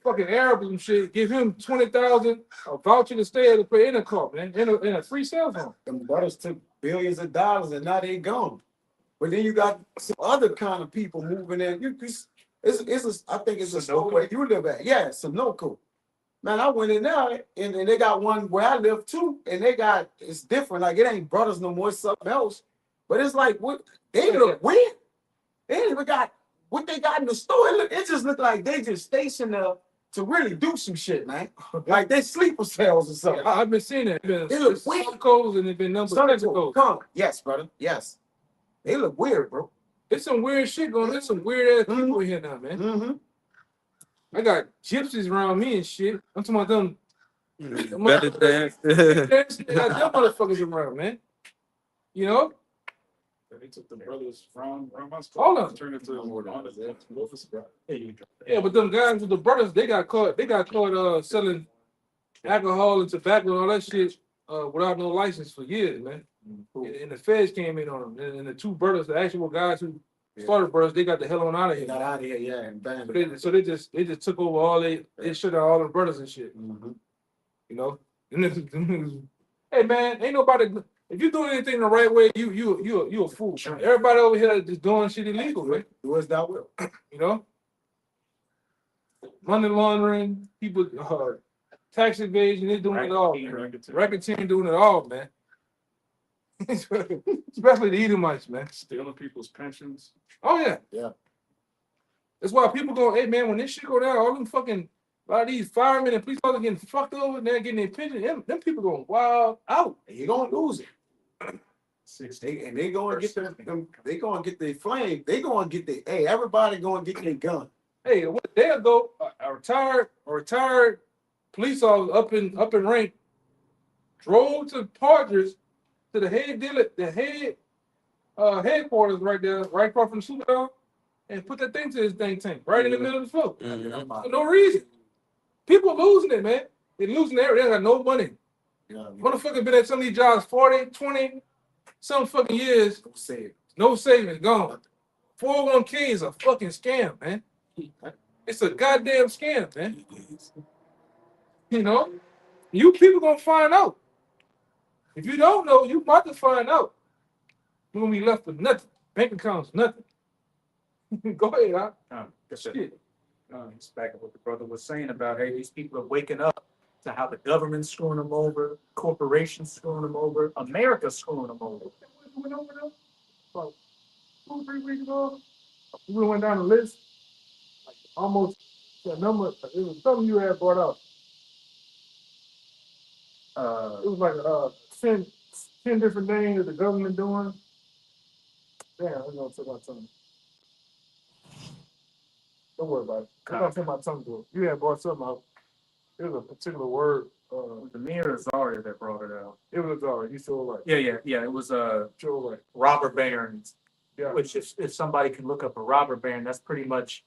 fucking Arab and shit, give him 20,000 a voucher to stay at the play in a car, man, in a free cell phone. Them brothers took billions of dollars and now they gone. But then you got some other kind of people moving in. I think it's a store where you live at. Yeah, Sunoco. Man, I went in there and they got one where I live too, and it's different. Like it ain't brothers no more, it's something else. But it's like what they look weird. They ain't even got what they got in the store. It just look like they just stationed there to really do some shit, man. Like they sleeper cells or something. I've been seeing it. They look weird. Sunoco's and it's been number Sunoco, come. Yes, brother. Yes. They look weird, bro. There's some weird shit going on. There's some weird ass people here now, man. Mm-hmm. I got gypsies around me and shit. I'm talking about them. Better dance. They got them motherfuckers around, man. You know? They took the brothers from my Hold on. turned it to Yeah, but them guys with the brothers, they got caught selling alcohol and tobacco and all that shit without no license for years, man. And the feds came in on them. And the two brothers, the actual guys who started brothers, they got the hell on out of They here. got out of here, yeah, and bam. So they just took over all they shut out all the brothers and shit. Mhm. You know? And hey man, ain't nobody. If you doing anything the right way, you a fool. Man. Everybody over here just doing shit illegal, man. Do as thou will. You know, money laundering, people, tax evasion, they're doing it all. Racketeering doing it all, man. Especially the Edomites, man. Stealing people's pensions. Oh yeah, Yeah. That's why people go, hey man, when this shit go down, all them fucking a lot of these firemen and police officers getting fucked over, and they're getting their pension. Them people going wild out. You're gonna lose it. They gonna get them. They gonna get their flame. They gonna get their. Hey, everybody gonna get their gun. Hey, what day ago, a retired police officer up in rank drove to Partridge to the headquarters right there, right across from the Superdome, and put that thing to his tank right in the middle of the floor. For no reason. People losing it, man. They're losing everything. They got no money. Motherfucker been at some of these jobs 40, 20, some fucking years. No savings, gone. 401k is a fucking scam, man. It's a goddamn scam, man. You know? You people gonna find out. If you don't know, you about to find out. You're gonna be left with nothing. Bank accounts, nothing. Go ahead, Shit. It's back to what the brother was saying about, hey, these people are waking up to how the government's screwing them over, corporations screwing them over, America's screwing them over. We went over there about 2 or 3 weeks ago. We went down the list, like almost the number. It was something you had brought up. It was like 10 different things that the government doing. Damn, I'm gonna take my tongue. Don't worry about it. I'm gonna take my tongue to it. You had brought something out. It was a particular word. The Mir Azaria that brought it out. It was alright. You sure right. Yeah. It was Sure right. robber barons. Yeah. Which if somebody can look up a robber baron, that's pretty much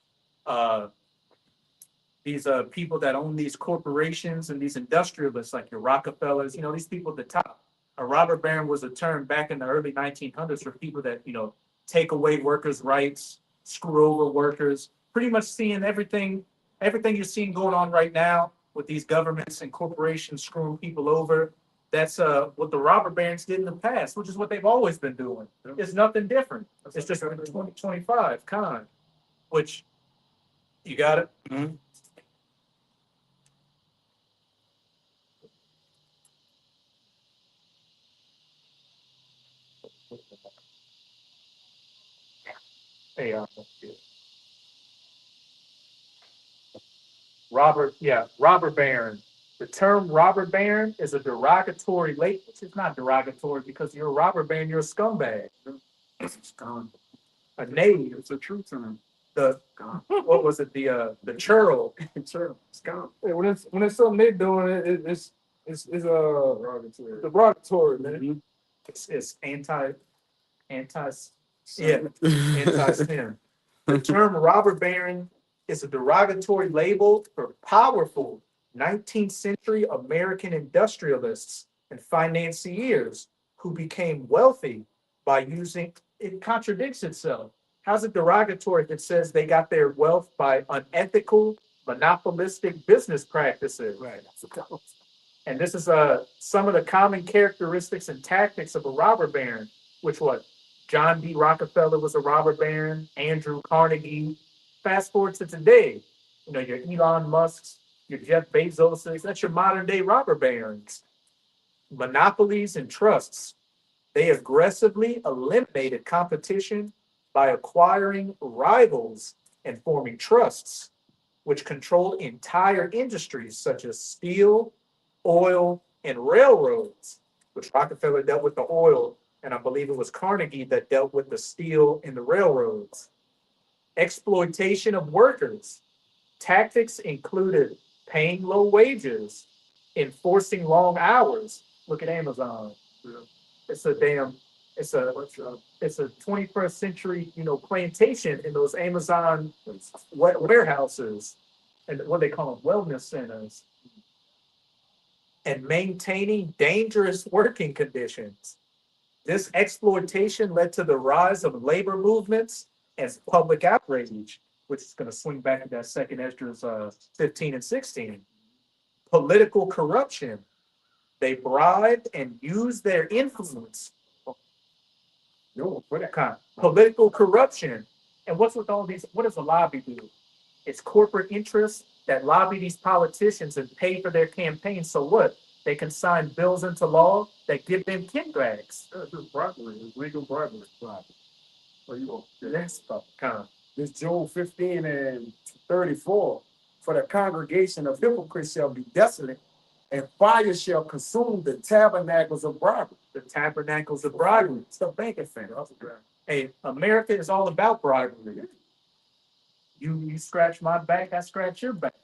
these people that own these corporations and these industrialists like your Rockefellers, these people at the top. A robber baron was a term back in the early 1900s for people that, take away workers' rights, screw over workers, pretty much seeing everything you're seeing going on right now with these governments and corporations screwing people over. That's what the robber barons did in the past, which is what they've always been doing. It's nothing different. It's just 2025 con, which you got it. Mhm. Hey, robber baron. The term robber baron is a derogatory label. It's not derogatory because you're a robber baron, you're a scumbag. A knave. It's a true term. What was it? The churl. Yeah, when it's something they doing, it's derogatory, man. It's anti anti-sin. The term robber baron is a derogatory label for powerful 19th century American industrialists and financiers who became wealthy by using it contradicts itself. How's it derogatory if it says they got their wealth by unethical, monopolistic business practices? Right. And this is some of the common characteristics and tactics of a robber baron, which what John D. Rockefeller was a robber baron, Andrew Carnegie. Fast forward to today, you know, your Elon Musk's, your Jeff Bezos's, that's your modern day robber barons. Monopolies and trusts. They aggressively eliminated competition by acquiring rivals and forming trusts, which controlled entire industries such as steel, oil, and railroads, which Rockefeller dealt with the oil, and I believe it was Carnegie that dealt with the steel and the railroads. Exploitation of workers. Tactics included paying low wages, enforcing long hours. Look at Amazon. It's a 21st century, you know, plantation in those Amazon warehouses and what they call them, wellness centers. And maintaining dangerous working conditions. This exploitation led to the rise of labor movements and public outrage, which is going to swing back to that second Esdras 15 and 16. Political corruption. They bribed and used their influence. No, for that. Kind of political corruption. And what's with all these? What does a lobby do? It's corporate interests that lobby these politicians and pay for their campaigns. So what? They can sign bills into law that give them kickbacks. That's just bribery, it's legal bribery. Well, you go. That's kind of This Job 15 and 34, for the congregation of hypocrites shall be desolate, and fire shall consume the tabernacles of bribery. the tabernacles of bribery. It's the banking thing. Hey, America is all about bribery. You scratch my back, I scratch your back.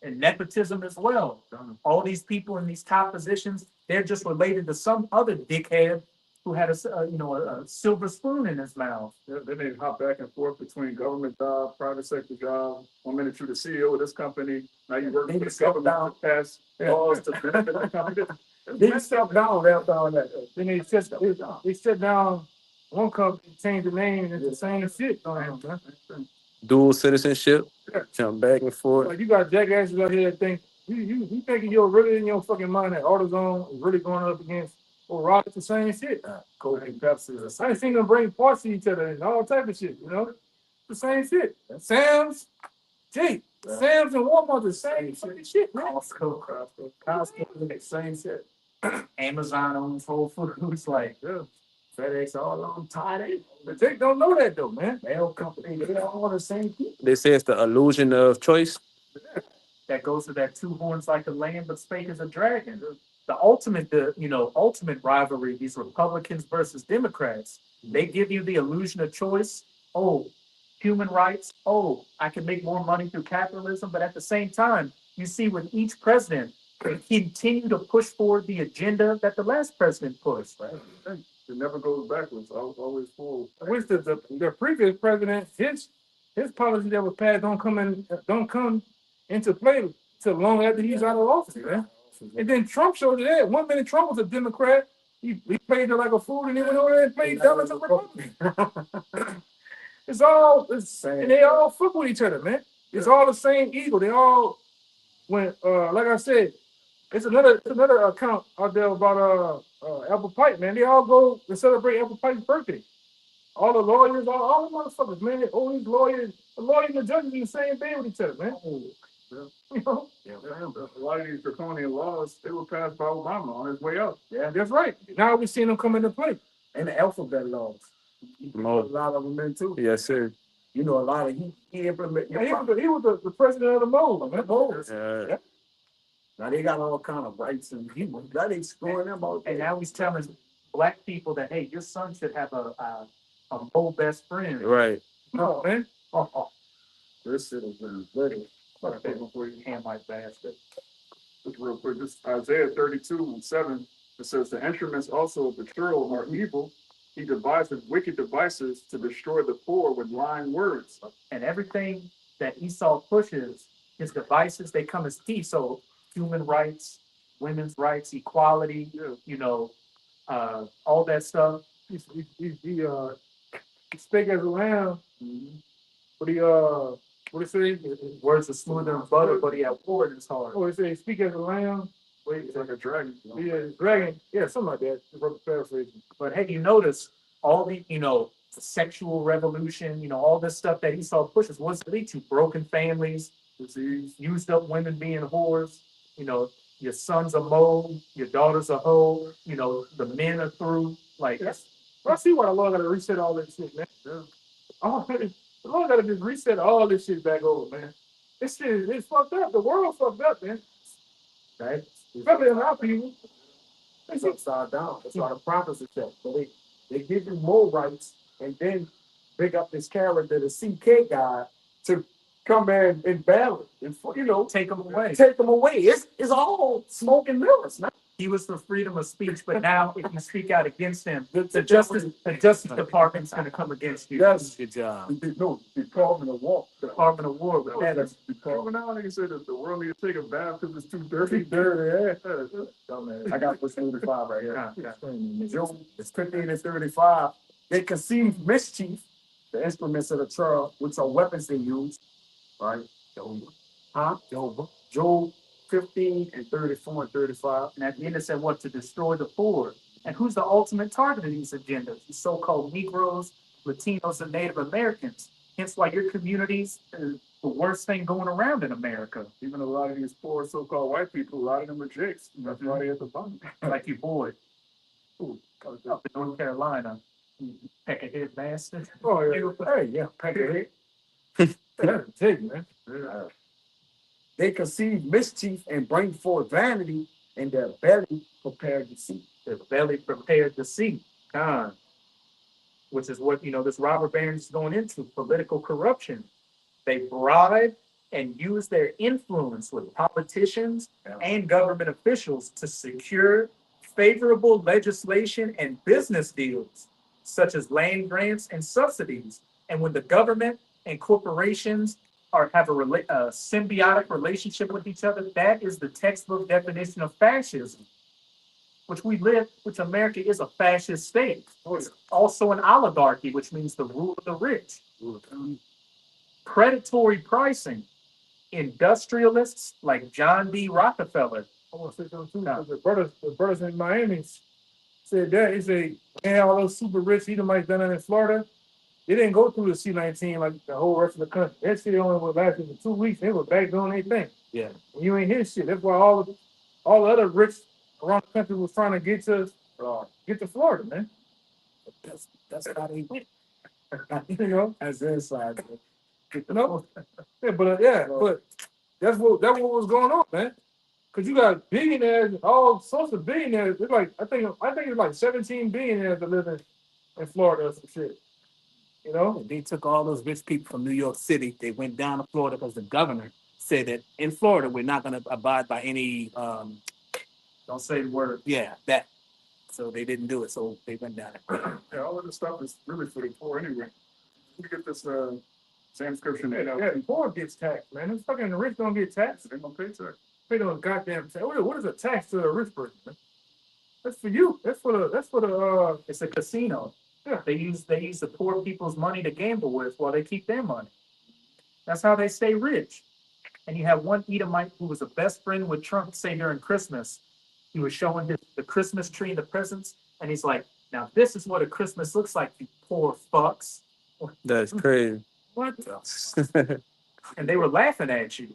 And nepotism as well. All these people in these top positions, they're just related to some other dickhead who had a silver spoon in his mouth. Then they hop back and forth between government job, private sector job. 1 minute you're the CEO of this company, now you work for the government to pass laws to benefit the company. They step down after all that. Then they sit down, one company changed the name and it's the same shit on him, man. Dual citizenship, jump back and forth. Like you got jackasses out here that think you thinking you're really in your fucking mind that AutoZone is really going up against O'Reilly. It's the same shit. Coke and Pepsi. I ain't seen them bring parts to each other and all type of shit, you know? The same shit. Sam's, Jake, Sam's and Walmart, the same fucking shit, man. Costco, same shit. Amazon owns Whole Foods, like Yeah. FedEx all on tight. But Jake don't know that though, man. Mail company, they all the same people. They say it's the illusion of choice. that goes to that two horns like a lamb, but spake as a dragon. The ultimate rivalry, these Republicans versus Democrats, they give you the illusion of choice. Oh, human rights. Oh, I can make more money through capitalism. But at the same time, you see with each president, they continue to push forward the agenda that the last president pushed. Right? It never goes backwards, always forward. I wish that the previous president, his policy that was passed don't come into play till long after he's out of office, man. And then Trump showed you that. 1 minute Trump was a Democrat. He played it like a fool, and he went over there and played dumb as a Republican. And they all fuck with each other, man. It's all the same ego. They all like I said, it's another account out there about Apple Pipe, man. They all go to celebrate Apple Pipe's birthday. All the lawyers, all the motherfuckers, man. All these lawyers, the lawyers and the judges in the same bed with each other, man. You know? A lot of these draconian laws, they were passed by Obama on his way out. Yeah, that's right. Now we're seeing them come into play. And the alphabet laws. A lot of them in too. Yes, sir. You know, a lot of he implement. Yeah, he was the president of the mole, man. Yeah. Now they got all kind of rights and he that ain't screwing them out. And now he's telling black people that, hey, your son should have a mole best friend. Right. No, man. This shit has been very. Before you hand my bastard. Just real quick, this Isaiah 32:7, it says the instruments also of the churl are evil. He devises wicked devices to destroy the poor with lying words. And everything that Esau pushes, his devices, they come as key. So human rights, women's rights, equality, all that stuff. He spake as a lamb, but he what it say? Words are smoother than butter, but he had war in his heart. Oh, it say speak as a lamb. Wait, It's like a dragon. yeah, dragon. Yeah, something like that. Paraphrasing. But hey, you notice all the, the sexual revolution, all this stuff that Esau pushes, what's it lead to? Broken families, disease, used up women being whores, your sons are mold, your daughters are hoe, the men are through. Like, I see why the Lord gotta reset all this shit, man. Oh, the Lord gotta just reset all this shit back over, man. This shit is fucked up. The world fucked up, man. right? Especially in our people. It's upside down. That's why the prophets are said. So they give you more rights and then pick up this character, the CK guy, to come in and battle and Take them away. take them away. It's all smoke and mirrors, man. He was for freedom of speech, but now if you speak out against him, the Justice Department's gonna come against you. Yes. Good job. No, Department of War. Department of War with that. Remember now, nigga said that the world need to take a bath because it's too dirty. Dirty, yeah. I got verse 35 right here. Job is 15 and 35. They conceive mischief, the instruments of the trial, which are weapons they use. Right? Job 15 and 34 and 35. And at the end it said what? To destroy the poor. And who's the ultimate target of these agendas? The so-called Negroes, Latinos, and Native Americans. Hence why your communities are the worst thing going around in America. Even a lot of these poor so-called white people, a lot of them are jakes. That's why they at the bottom. Like your boy. Up in North Carolina. Peckerhead bastard. Oh, yeah. Hey, yeah, pack your head. That's a take, man. They conceive mischief and bring forth vanity, and their belly prepared deceit. The belly prepared to see. Which is what, this robber baron is going into, political corruption. They bribe and use their influence with politicians and government officials to secure favorable legislation and business deals, such as land grants and subsidies. And when the government and corporations have a symbiotic relationship with each other, that is the textbook definition of fascism. Which America is a fascist state. It's also an oligarchy, which means the rule of the rich. Predatory pricing. Industrialists like John D. Rockefeller. I want to say something too. The brothers in Miami said that. He said, man, all those super rich Edomites down there in Florida, they didn't go through the C-19 like the whole rest of the country. That shit only was lasting for 2 weeks. They were back doing their thing. Yeah. And you ain't hear shit. That's why all the other rich around the country was trying to get to Florida, man. That's how they went. As inside. Yeah, but that's what was going on, man. Cause you got billionaires, all sorts of billionaires. It's like I think it's like 17 billionaires that live in Florida or some shit. They took all those rich people from New York City. They went down to Florida because the governor said that in Florida we're not going to abide by any. Don't say the word. Yeah, that. So they didn't do it. So they went down there. Yeah, all of this stuff is really for the poor anyway. You get this same scripture. Yeah, the poor gets taxed, man. This fucking rich don't get taxed. They don't pay tax. Pay no goddamn tax. What is a tax to a rich person, man? That's for you. That's for the. It's a casino. Yeah. They use the poor people's money to gamble with while they keep their money. That's how they stay rich. And you have one Edomite who was a best friend with Trump, say during Christmas. He was showing the Christmas tree and the presents, and he's like, now this is what a Christmas looks like, you poor fucks. That's crazy. What the? And they were laughing at you.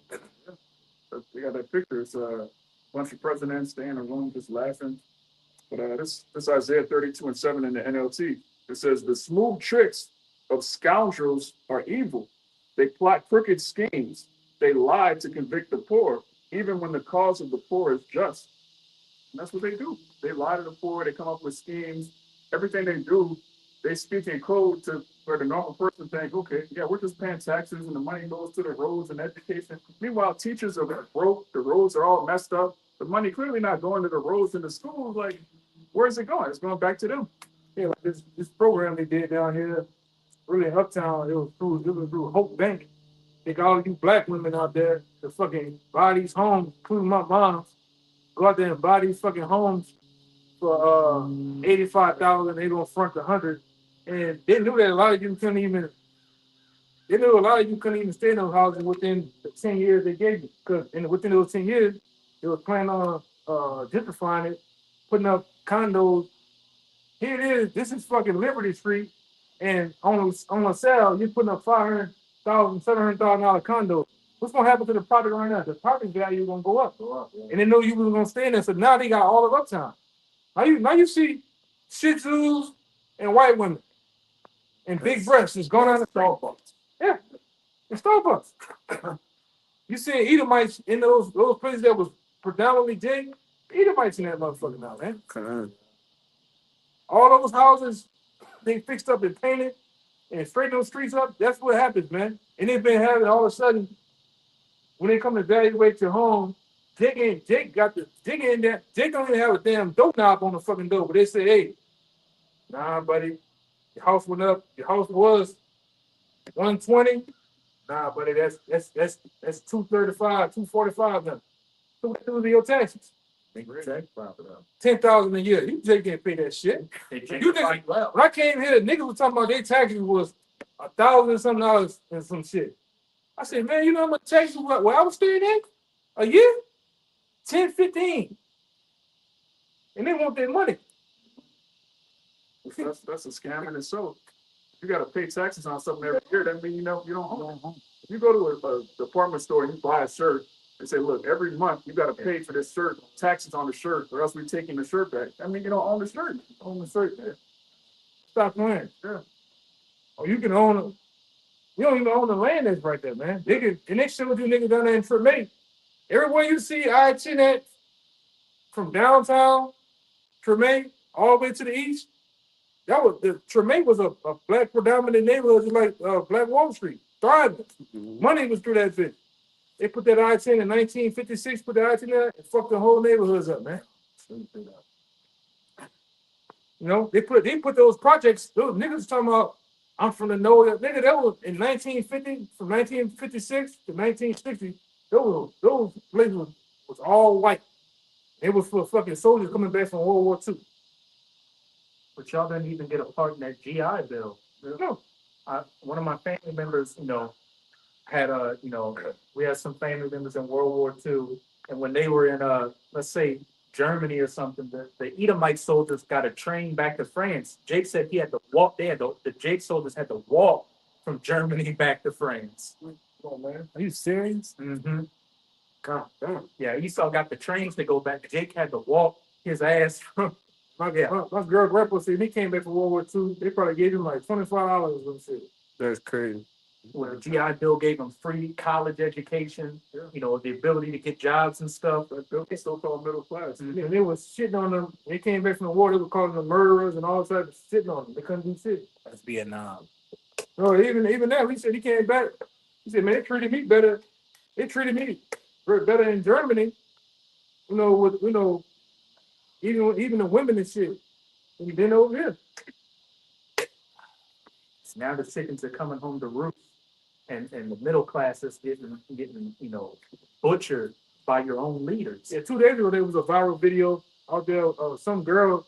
They got that picture. It's a bunch of presidents staying in a room just laughing. But this Isaiah 32 and 7 in the NLT. It says, the smooth tricks of scoundrels are evil. They plot crooked schemes. They lie to convict the poor, even when the cause of the poor is just. And that's what they do. They lie to the poor. They come up with schemes. Everything they do, they speak in code to where the normal person think, okay, yeah, we're just paying taxes and the money goes to the roads and education. Meanwhile, teachers are broke. The roads are all messed up. The money clearly not going to the roads in the schools. Like, where's it going? It's going back to them. Yeah, like this program they did down here, really in Uptown, it was through Hope Bank. They got all these black women out there to fucking buy these homes, including my mom's. Go out there and buy these fucking homes for $85,000. They gonna front 100, And they knew that a lot of you couldn't even. They knew a lot of you couldn't even stay in those houses within the 10 years they gave you. Because within those 10 years, they were planning on gentrifying it, putting up condos. Here it is. This is fucking Liberty Street. And on a sale, you're putting up $500,000, $700,000 condos. What's gonna happen to the property right now? The property value is gonna go up. And they know you was gonna stay in there. So now they got all of uptown. Now you see Shih Tzus and white women and big breasts is going on the Starbucks. Yeah, in Starbucks. You see Edomites in those places that was predominantly J. Edomites in that motherfucker now, man. Con. All those houses, they fixed up and painted and straightened those streets up. That's what happens, man. And they've been having all of a sudden, when they come to evaluate your home, Jake in there. Jake don't even have a damn doorknob on the fucking door, but they say, hey, nah, buddy, your house went up. Your house was 120. Nah, buddy, that's 235, 245 now. So what do with your taxes? $10,000 a year. You just can't pay that shit. You niggas, when I came here, niggas were talking about their taxes was $1,000 and some dollars and some shit. I said, man, you know how much taxes where I was staying in a year? 10, 15. And they want their money. That's a scam in itself. You gotta pay taxes on something every year. That means you don't own it. If you go to a department store and you buy a shirt, they say, look, every month you gotta pay for this shirt, taxes on the shirt, or else we're taking the shirt back. I mean, you don't own the shirt. Own the shirt, man. Stop playing. Yeah. Oh, you can own it. You don't even own the land that's right there, man. And they showed you niggas down there in Treme. Everywhere you see I-10 at, from downtown Treme all the way to the east, Treme was a black predominant neighborhood, just like Black Wall Street, thriving. Money was through that bitch. They put that I-10 in 1956, put the I-10 there, and fucked the whole neighborhoods up, man. You know, they put those projects, those niggas talking about, I'm from the north. Nigga, that was in 1950, from 1956 to 1960, those places was all white. It was for fucking soldiers coming back from World War II. But y'all didn't even get a part in that GI Bill. No. One of my family members, had we had some family members in World War II, and when they were in let's say Germany or something, the Edomite soldiers got a train back to France. Jake said he had to walk. The Jake soldiers had to walk from Germany back to France. Oh man, are you serious? Mm-hmm. God damn. Yeah, Esau got the trains to go back. Jake had to walk his ass from. My girl grandpa said he came back from World War II. They probably gave him like $25 or some shit. That's crazy. When the GI Bill gave them free college education, the ability to get jobs and stuff. They still call middle class. And they was shitting on them. They came back from the war. They were calling them murderers and all types of shitting on them. They couldn't do shit. That's Vietnam. No, even now, he said he came back. He said, man, they treated me better. They treated me better in Germany. Even the women and shit. And he been over here. So now the chickens are coming home to roost, and the middle class is getting butchered by your own leaders. Yeah, 2 days ago there was a viral video out there of some girl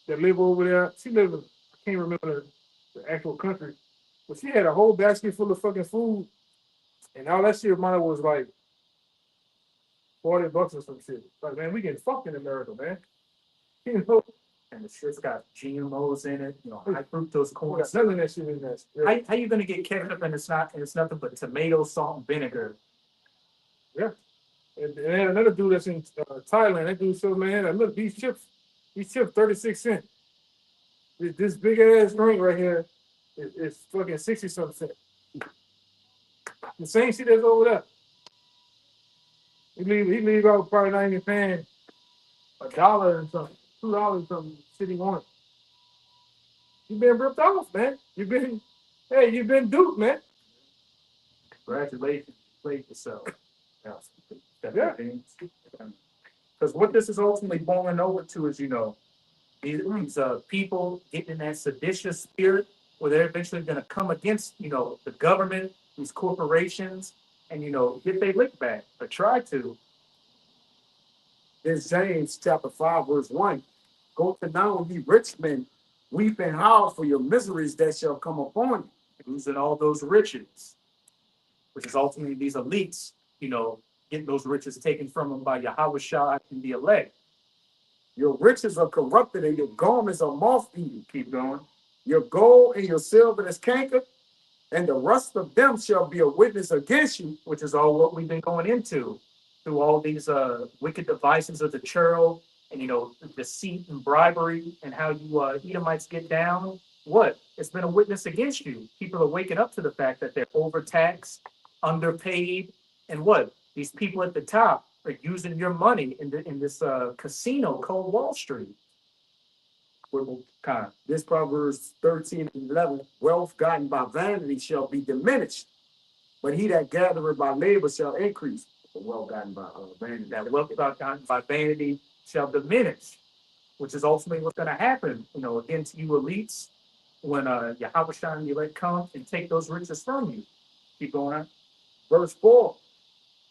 that lived over there. She lived in, I can't remember the actual country, but she had a whole basket full of fucking food, and all that shit money was like $40 or some shit. Like, man, we getting fucked in America, man. And the shit's got GMOs in it, high fructose corn. None of that shit in there. How you gonna get ketchup and it's nothing but tomato, salt, and vinegar? Yeah. And they had another dude that's in Thailand. That dude showed, man, look, these chips 36 cents. This big ass drink right here is fucking 60 something cents. The same shit that's over there. He leave out probably not even paying $1 and something, $2 and something, shit he wants. You've been ripped off, man. You've been duped, man. Congratulations, you played yourself. Yeah. Because what this is ultimately boiling over to is, these people getting in that seditious spirit where they're eventually going to come against, the government, these corporations, and, get their lick back, or try to. This James chapter 5, verse 1. Go to now ye rich men, weep and howl for your miseries that shall come upon you. losing all those riches, which is ultimately these elites, getting those riches taken from them by Yahweh Shah and the elect. Your riches are corrupted and your garments are moth-eaten. Keep going. Your gold and your silver is cankered, and the rust of them shall be a witness against you. Which is all what we've been going into through all these wicked devices of the churl and deceit and bribery and how you Edomites get down. What? It's been a witness against you. People are waking up to the fact that they're overtaxed, underpaid, and what? These people at the top are using your money in this casino called Wall Street. Kind of. This Proverbs 13 and 11, wealth gotten by vanity shall be diminished, but he that gathereth by labor shall increase. The wealth gotten by vanity. That wealth gotten by vanity shall diminish, which is ultimately what's going to happen, against you elites when Yahweh Shah and the elect come and take those riches from you. Keep going on. Verse 4.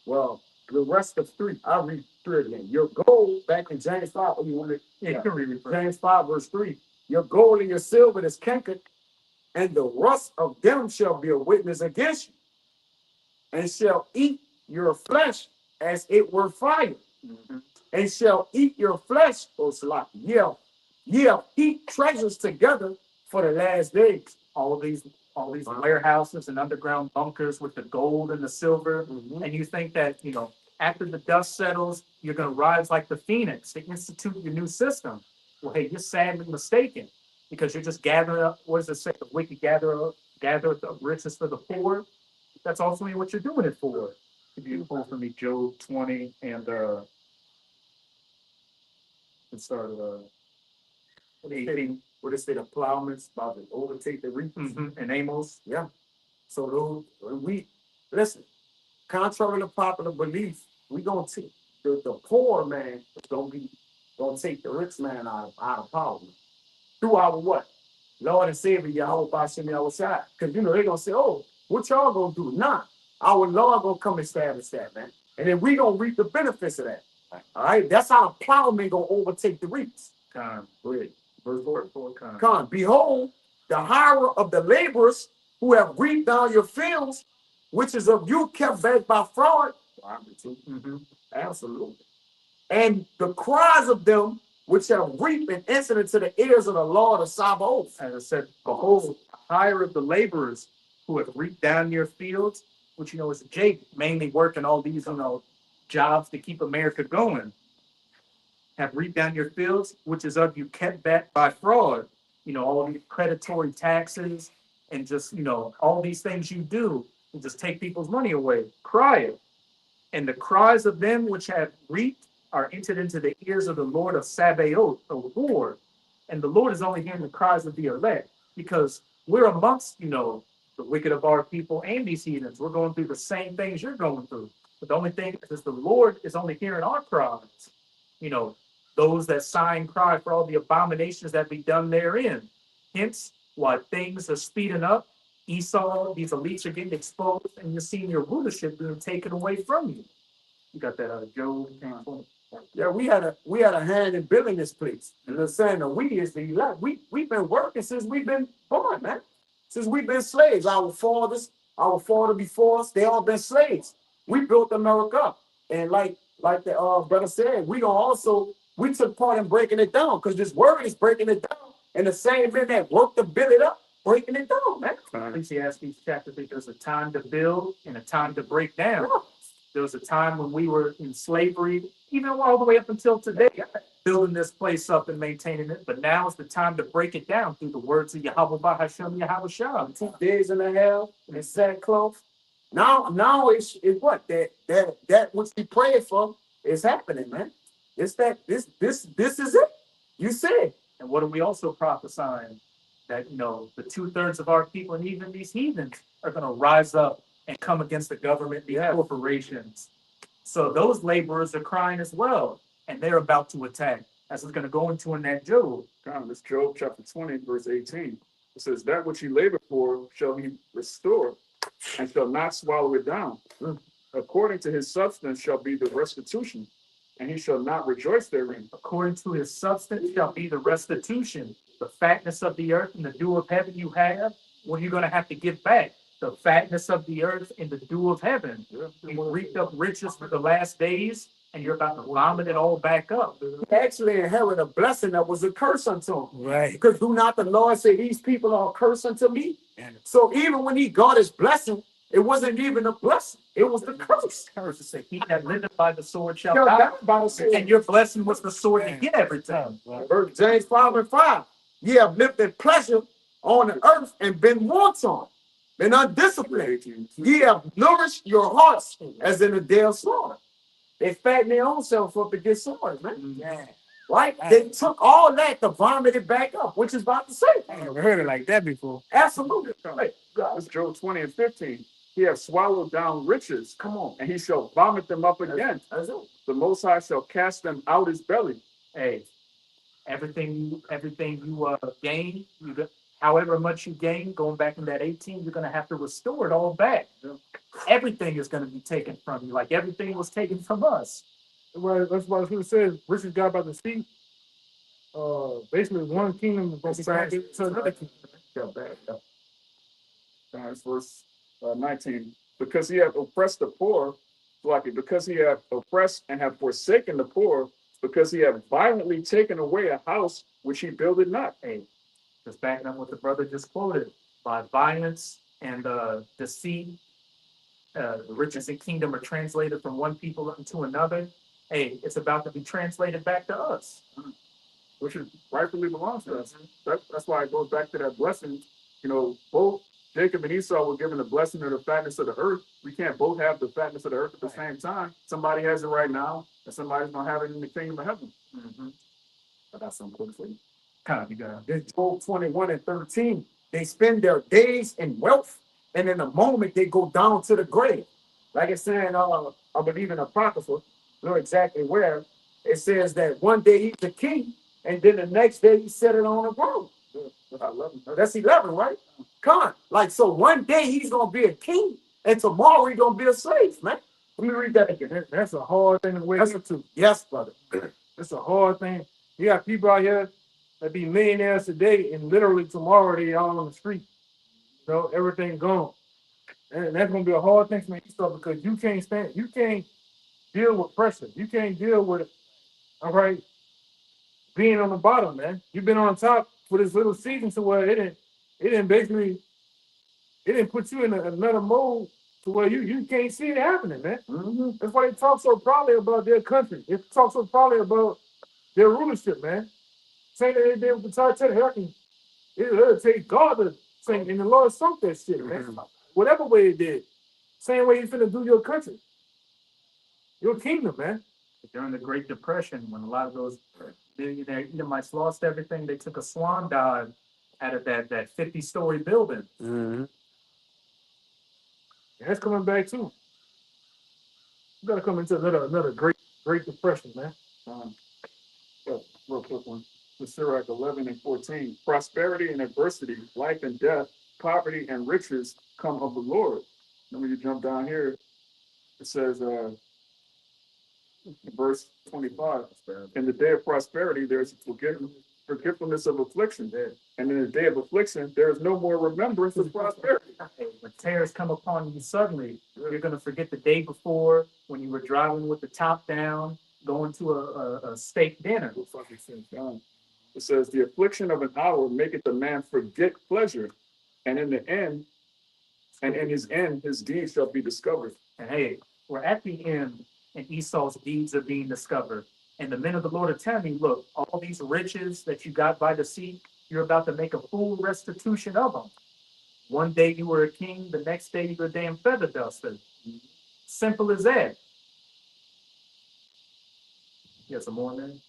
Well, the rest of 3, I'll read 3 again. Your gold, back in James 5, you want to, Yeah, you can read it. James 5, verse 3. Your gold and your silver is cankered, and the rust of them shall be a witness against you, and shall eat your flesh as it were fire, and shall eat your flesh, O Salaki. Yeah, heap treasures together for the last days. All these warehouses and underground bunkers with the gold and the silver. And you think that, after the dust settles, you're going to rise like the phoenix to institute your new system. Well, hey, you're sadly mistaken, because you're just gathering up, what does it say? The wicked gather the riches for the poor. That's ultimately what you're doing it for. If you pull for me Job 20 and let's start 18. What they say, the plowmen about to overtake the reapers. And Amos. Yeah. So we listen, contrary to popular belief, we gonna take the poor man is gonna take the rich man out of power through our what? Lord and Savior Yahweh Bashem Yahushua. Because they're gonna say, oh, what y'all gonna do? Nah, our Lord gonna come establish that, man. And then we gonna reap the benefits of that. All right, that's how the plowman gonna overtake the reapers. Read. Verse 4. Come, behold, the hirer of the laborers who have reaped down your fields, which is of you kept back by fraud. Absolutely. And the cries of them which have reaped and entered into the ears of the Lord of Sabaoth. As I said, behold, hire of the laborers who have reaped down your fields, which is Jake mainly working all these jobs to keep America going. Have reaped down your fields, which is of you kept back by fraud. All these predatory taxes and just all these things you do and just take people's money away. Cry it. And the cries of them which have reaped are entered into the ears of the Lord of Sabaoth, the Lord. And the Lord is only hearing the cries of the elect, because we're amongst, the wicked of our people and these heathens. We're going through the same things you're going through. But the only thing is the Lord is only hearing our cries. Those that sigh and cry for all the abominations that be done therein. Hence, while things are speeding up, Esau, these elites are getting exposed, and you're seeing your rulership being taken away from you. You got that Job. Yeah, we had a hand in building this place. And they're saying that we is the elect. We've been working since we've been born, man. Since we've been slaves. Our fathers before us, they all been slaves. We built America up. And like the brother said, we took part in breaking it down, because this word is breaking it down. And the same men that worked to build it up, breaking it down, man. Ecclesiastes chapter 3, there's a time to build and a time to break down. There was a time when we were in slavery, even all the way up until today, building this place up and maintaining it. But now is the time to break it down through the words of Yahweh Bahashem Yahweh Shah. 2 days in the hell in sackcloth. Now it's what that which we prayed for is happening, man. It's that this is it. You said. And what are we also prophesying? That the 2/3 of our people and even these heathens are going to rise up and come against the government, the corporations. So those laborers are crying as well, and they're about to attack, as it's going to go into in that Job. This Job chapter 20, verse 18. It says, that which he labored for shall he restore, and shall not swallow it down. According to his substance shall be the restitution, and he shall not rejoice therein. According to his substance shall be the restitution. The fatness of the earth and the dew of heaven you have, what are you gonna have to give back? The fatness of the earth and the dew of heaven. You reaped up riches for the last days, and you're about to vomit it all back up. He actually inherited a blessing that was a curse unto him. Right. Because do not the Lord say, these people are cursed unto me? So even when he got his blessing, it wasn't even a blessing. It was the curse. Curse to say, he that liveth by the sword shall Shall die. die by the sword. And your blessing was the sword to get everything. James 5:5. Ye have lived in pleasure on the earth and been wanton, been undisciplined. Ye have nourished your hearts as in a day of slaughter. They fatten their own self up to get slaughtered, man. Yeah. Right? They took all that to vomit it back up, which is about to say. I never heard it like that before. Absolutely. Right. That's Job 20 and 15. He hath swallowed down riches. Come on. And he shall vomit them up again. That's it. The Most High shall cast them out his belly. Hey, everything you gain, however much you gain, going back in that 18, you're gonna have to restore it all back. Everything is gonna be taken from you, like everything was taken from us. Well, that's what it says. Richard got by the sea. Basically, one kingdom is going to be granted to another kingdom. That's verse 19. Because he hath oppressed the poor, because he hath oppressed and have forsaken the poor, because he hath violently taken away a house which he builded not. Hey, just backing up what the brother just quoted, by violence and deceit, the riches and kingdom are translated from one people into another. Hey, it's about to be translated back to us. Which is rightfully belongs to us. That's why it goes back to that blessing. You know, both Jacob and Esau were given the blessing of the fatness of the earth. We can't both have the fatness of the earth at the same time. Somebody has it right now, and somebody's gonna have it in the kingdom of heaven. I got something quick for you. Copy, God. This Job 21 and 13. They spend their days in wealth, and in a moment they go down to the grave. Like it's saying, I believe in Apocrypha, know exactly where. It says that one day he's the king, and then the next day he set it on a throne. That's 11, right? Come on. Like, so one day he's gonna be a king, and tomorrow he's gonna be a slave, man. Let me read that again. That's a hard thing to wake up to. Yes, brother. It's a hard thing. You got people out here that be millionaires today, and literally tomorrow they all on the street. You know, everything gone. And that's gonna be a hard thing for me because you can't deal with pressure. You can't deal with it. All right. Being on the bottom, man. You've been on top for this little season to where it didn't put you in another mode to where you can't see it happening, man. That's why they talk so proudly about their country. They talk so proudly about their rulership, man. Saying that they did with the Tartan Hurricane. It'll take God to sing, and the Lord sunk that shit, man. Whatever way it did. Same way you finna do your country. Your kingdom, man. During the Great Depression, when a lot of those billionaire Edomites lost everything, they took a swan dive out of that 50-story building. And that's coming back too. You gotta come into another great depression, man. Real quick one. The Sirach 11 and 14. Prosperity and adversity, life and death, poverty and riches come of the Lord. Let me jump down here. It says, verse 25, in the day of prosperity, there's forgetfulness of affliction. And in the day of affliction, there is no more remembrance of prosperity. When tears come upon you suddenly, you're going to forget the day before when you were driving with the top down, going to a steak dinner. It says, the affliction of an hour maketh the man forget pleasure, and in the end, and in his end, his deeds shall be discovered. And hey, we're at the end, and Esau's deeds are being discovered. And the men of the Lord are telling me, look, all these riches that you got by the sea, you're about to make a full restitution of them. One day you were a king, the next day you were a damn feather duster. Simple as that. Yeah, some more, man.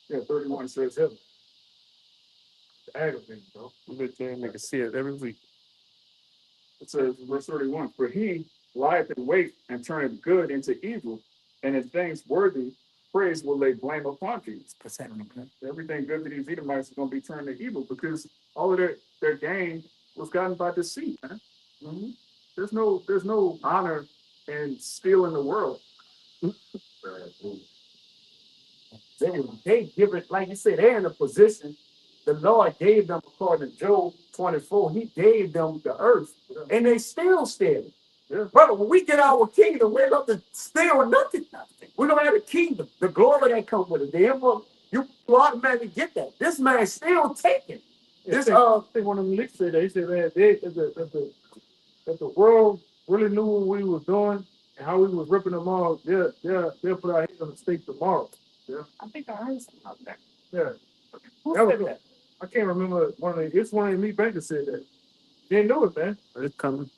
31 says him. Aggravating, bro. Look there, nigga see it every week. It says, verse 31, for he lieth in wait and turneth good into evil, and in things worthy praise will lay blame upon thee. Everything good to these Edomites is going to be turned to evil because all of their gain was gotten by deceit, man. There's no honor in stealing the world. They give it, like you said, they're in a position. The Lord gave them, according to Job 24, he gave them the earth, and they still steal it. Yeah. Brother, when we get our kingdom, we're going to steal nothing. We're going to have a kingdom, the glory that comes with it. The emperor, you automatically get that. This man's still taking. This, I think one of them leaks said that. He said, man, if the world really knew what we was doing and how we was ripping them off, they'll put our heads on the stake tomorrow. I think I heard something about that. Yeah. Who That said was- that? I can't remember it's one of the meat bankers said that. They didn't know it, man. It's coming.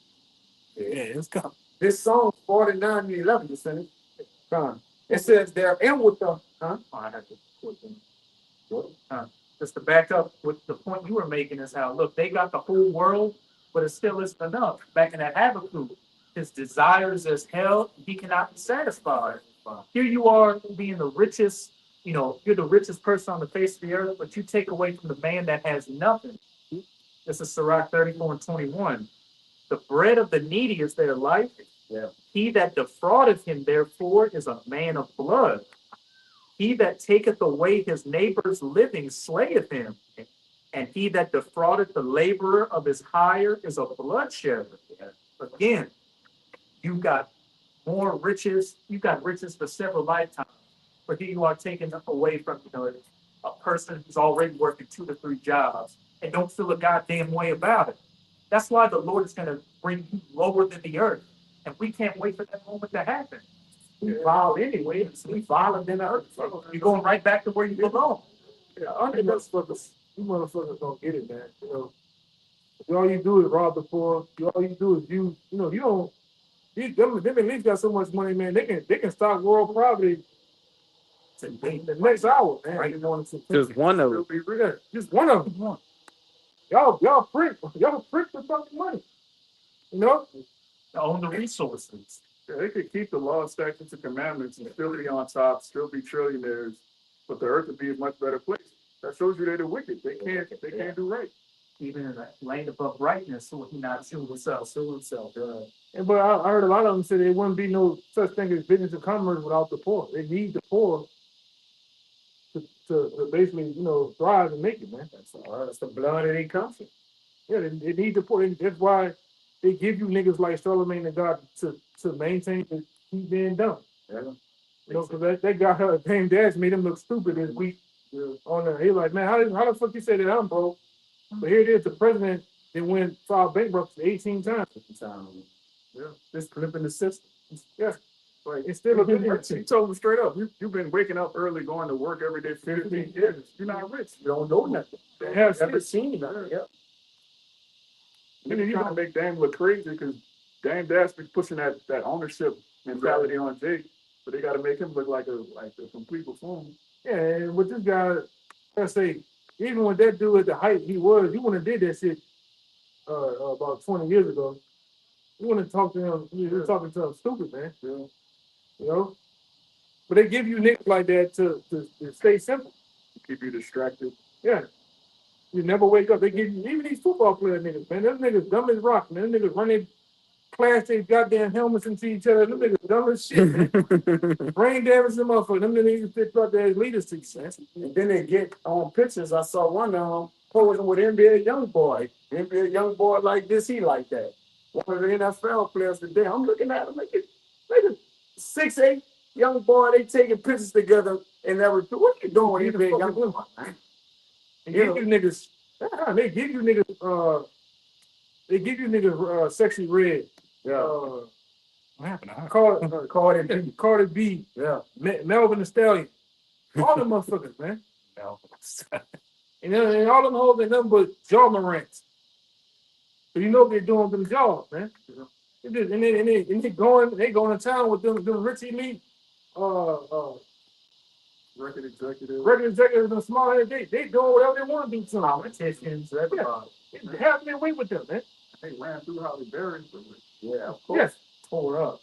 Yeah, it's coming. This song 49 and 11, you seen it? It says they're in with the, huh? Oh, I have to put them. Just to back up with the point you were making is how, look, they got the whole world, but it still isn't enough. Back in that Habakkuk, his desires as hell, he cannot be satisfied. Here you are being the richest, you're the richest person on the face of the earth, but you take away from the man that has nothing. This is Sirach 34 and 21. The bread of the needy is their life. Yeah. He that defraudeth him, therefore, is a man of blood. He that taketh away his neighbor's living slayeth him. And he that defraudeth the laborer of his hire is a bloodshed. Again, you got more riches, you got riches for several lifetimes. But here you are taking away from a person who's already working 2 to 3 jobs and don't feel a goddamn way about it. That's why the Lord is going to bring you lower than the earth. And we can't wait for that moment to happen. We vile anyway. We violent than the earth. You're going right back to where you belong. Yeah, I think you motherfuckers don't get it, man. All you do is rob the poor. All you do is you don't. Them at least got so much money, man. They can stock world property the next hour, man. Right. Just one of them. Just one of them. Y'all freak for fucking money. To own the resources. Yeah, they could keep the law, statutes, and commandments and still be on top, still be trillionaires, but the earth would be a much better place. That shows you they're the wicked. They can't do right. Even in the land of uprightness, so he not sue himself. But I heard a lot of them say there wouldn't be no such thing as business and commerce without the poor. They need the poor to basically, thrive and make it, man. That's the blood of their country. Yeah, they need the poor. That's why they give you niggas like Charlemagne the God to maintain and keep being dumb. Yeah. Because that guy, her Dame Dash made him look stupid this week. On there, he like, man, how the fuck you say that I'm broke? But here it is, the president that went filed bankruptcy 18 times. Yeah. Just flipping the system. Yeah. Like, it's still a good He told them straight up, you've been waking up early, going to work every day for 15 years. You're not rich. You don't know nothing. They have Never shit. seen nothing. Yeah. You trying to make Dame look crazy because Dame Dash be pushing that ownership mentality on Jake, but they got to make him look like a complete buffoon. Yeah, and with this guy, I say, even when that dude at the height he was, you wouldn't have did that shit about 20 years ago. You wouldn't have talked to him, you were talking to him stupid, man. Yeah. But they give you niggas like that to stay simple. Keep you distracted. Yeah. You never wake up. They give you, even these football player niggas, man. Them niggas dumb as rock, man. Them niggas running plastic goddamn helmets into each other. Them niggas dumb as shit, man. Brain damage them motherfuckers. Them niggas picked up their leaders man. And then they get on pictures. I saw one of them posing with NBA Youngboy. NBA Youngboy like this, he like that. One of the NFL players today. I'm looking at him like a 6'8" young boy. They taking pictures together and everything. What you doing with NBA Youngboy, man? They give you niggas. They give you niggas sexy red. Yeah. What happened? Cardi B. Yeah. Melvin the Stallion. All them motherfuckers, man. And all them hoes ain't nothing but jaw morants. So you know what they're doing with them jaws, man. And they going to town with them rich elite Record executive. them small head, they doing whatever they want to do to them. Politicians, everybody. Have their way with them, man. They ran through Holly Berry. Yeah, of course. Yes. Tore up.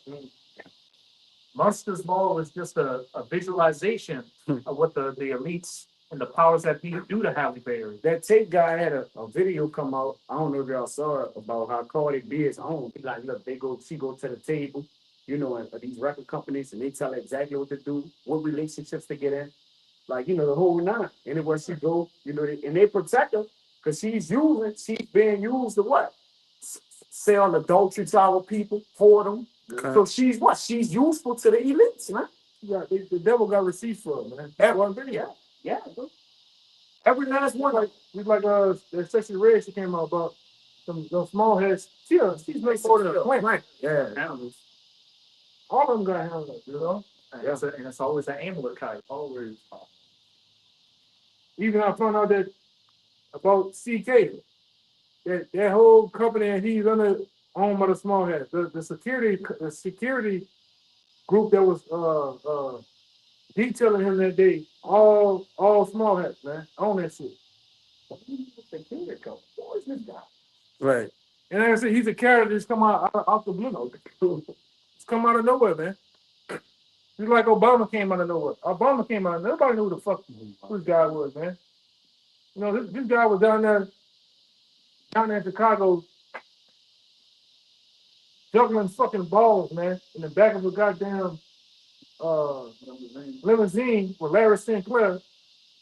Monsters Ball is just a visualization of what the elites and the powers that be do to Halle Berry. That tape guy had a video come out. I don't know if y'all saw it about how Cardi B is owned. He like, look, she go to the table, at these record companies, and they tell her exactly what to do, what relationships to get in. like, the whole nine. Anywhere she go, and they protect her because she's being used to what? Sell adultery to our people, for them. Okay. So she's what? She's useful to the elites, man. Yeah, the devil got receipts for it, man. Yeah. Every last one, like, The Sexy Red she came out about those small heads. She's made for the plant. yeah. Animals. All of them got handled, And it's always an Amalekite, always. Even I found out that about CK, that whole company and he's under owned by the small heads. The security group that was detailing him that day, all small heads, man, on that shit. Who is this guy? Right. And like I said, he's a character that's come out the blue. It's come out of nowhere, man. It's like Obama came out of nowhere. Obama came out of nowhere. Nobody knew who the fuck this guy was, man. This guy was down there in Chicago juggling fucking balls, man, in the back of a goddamn limousine with Larry Sinclair.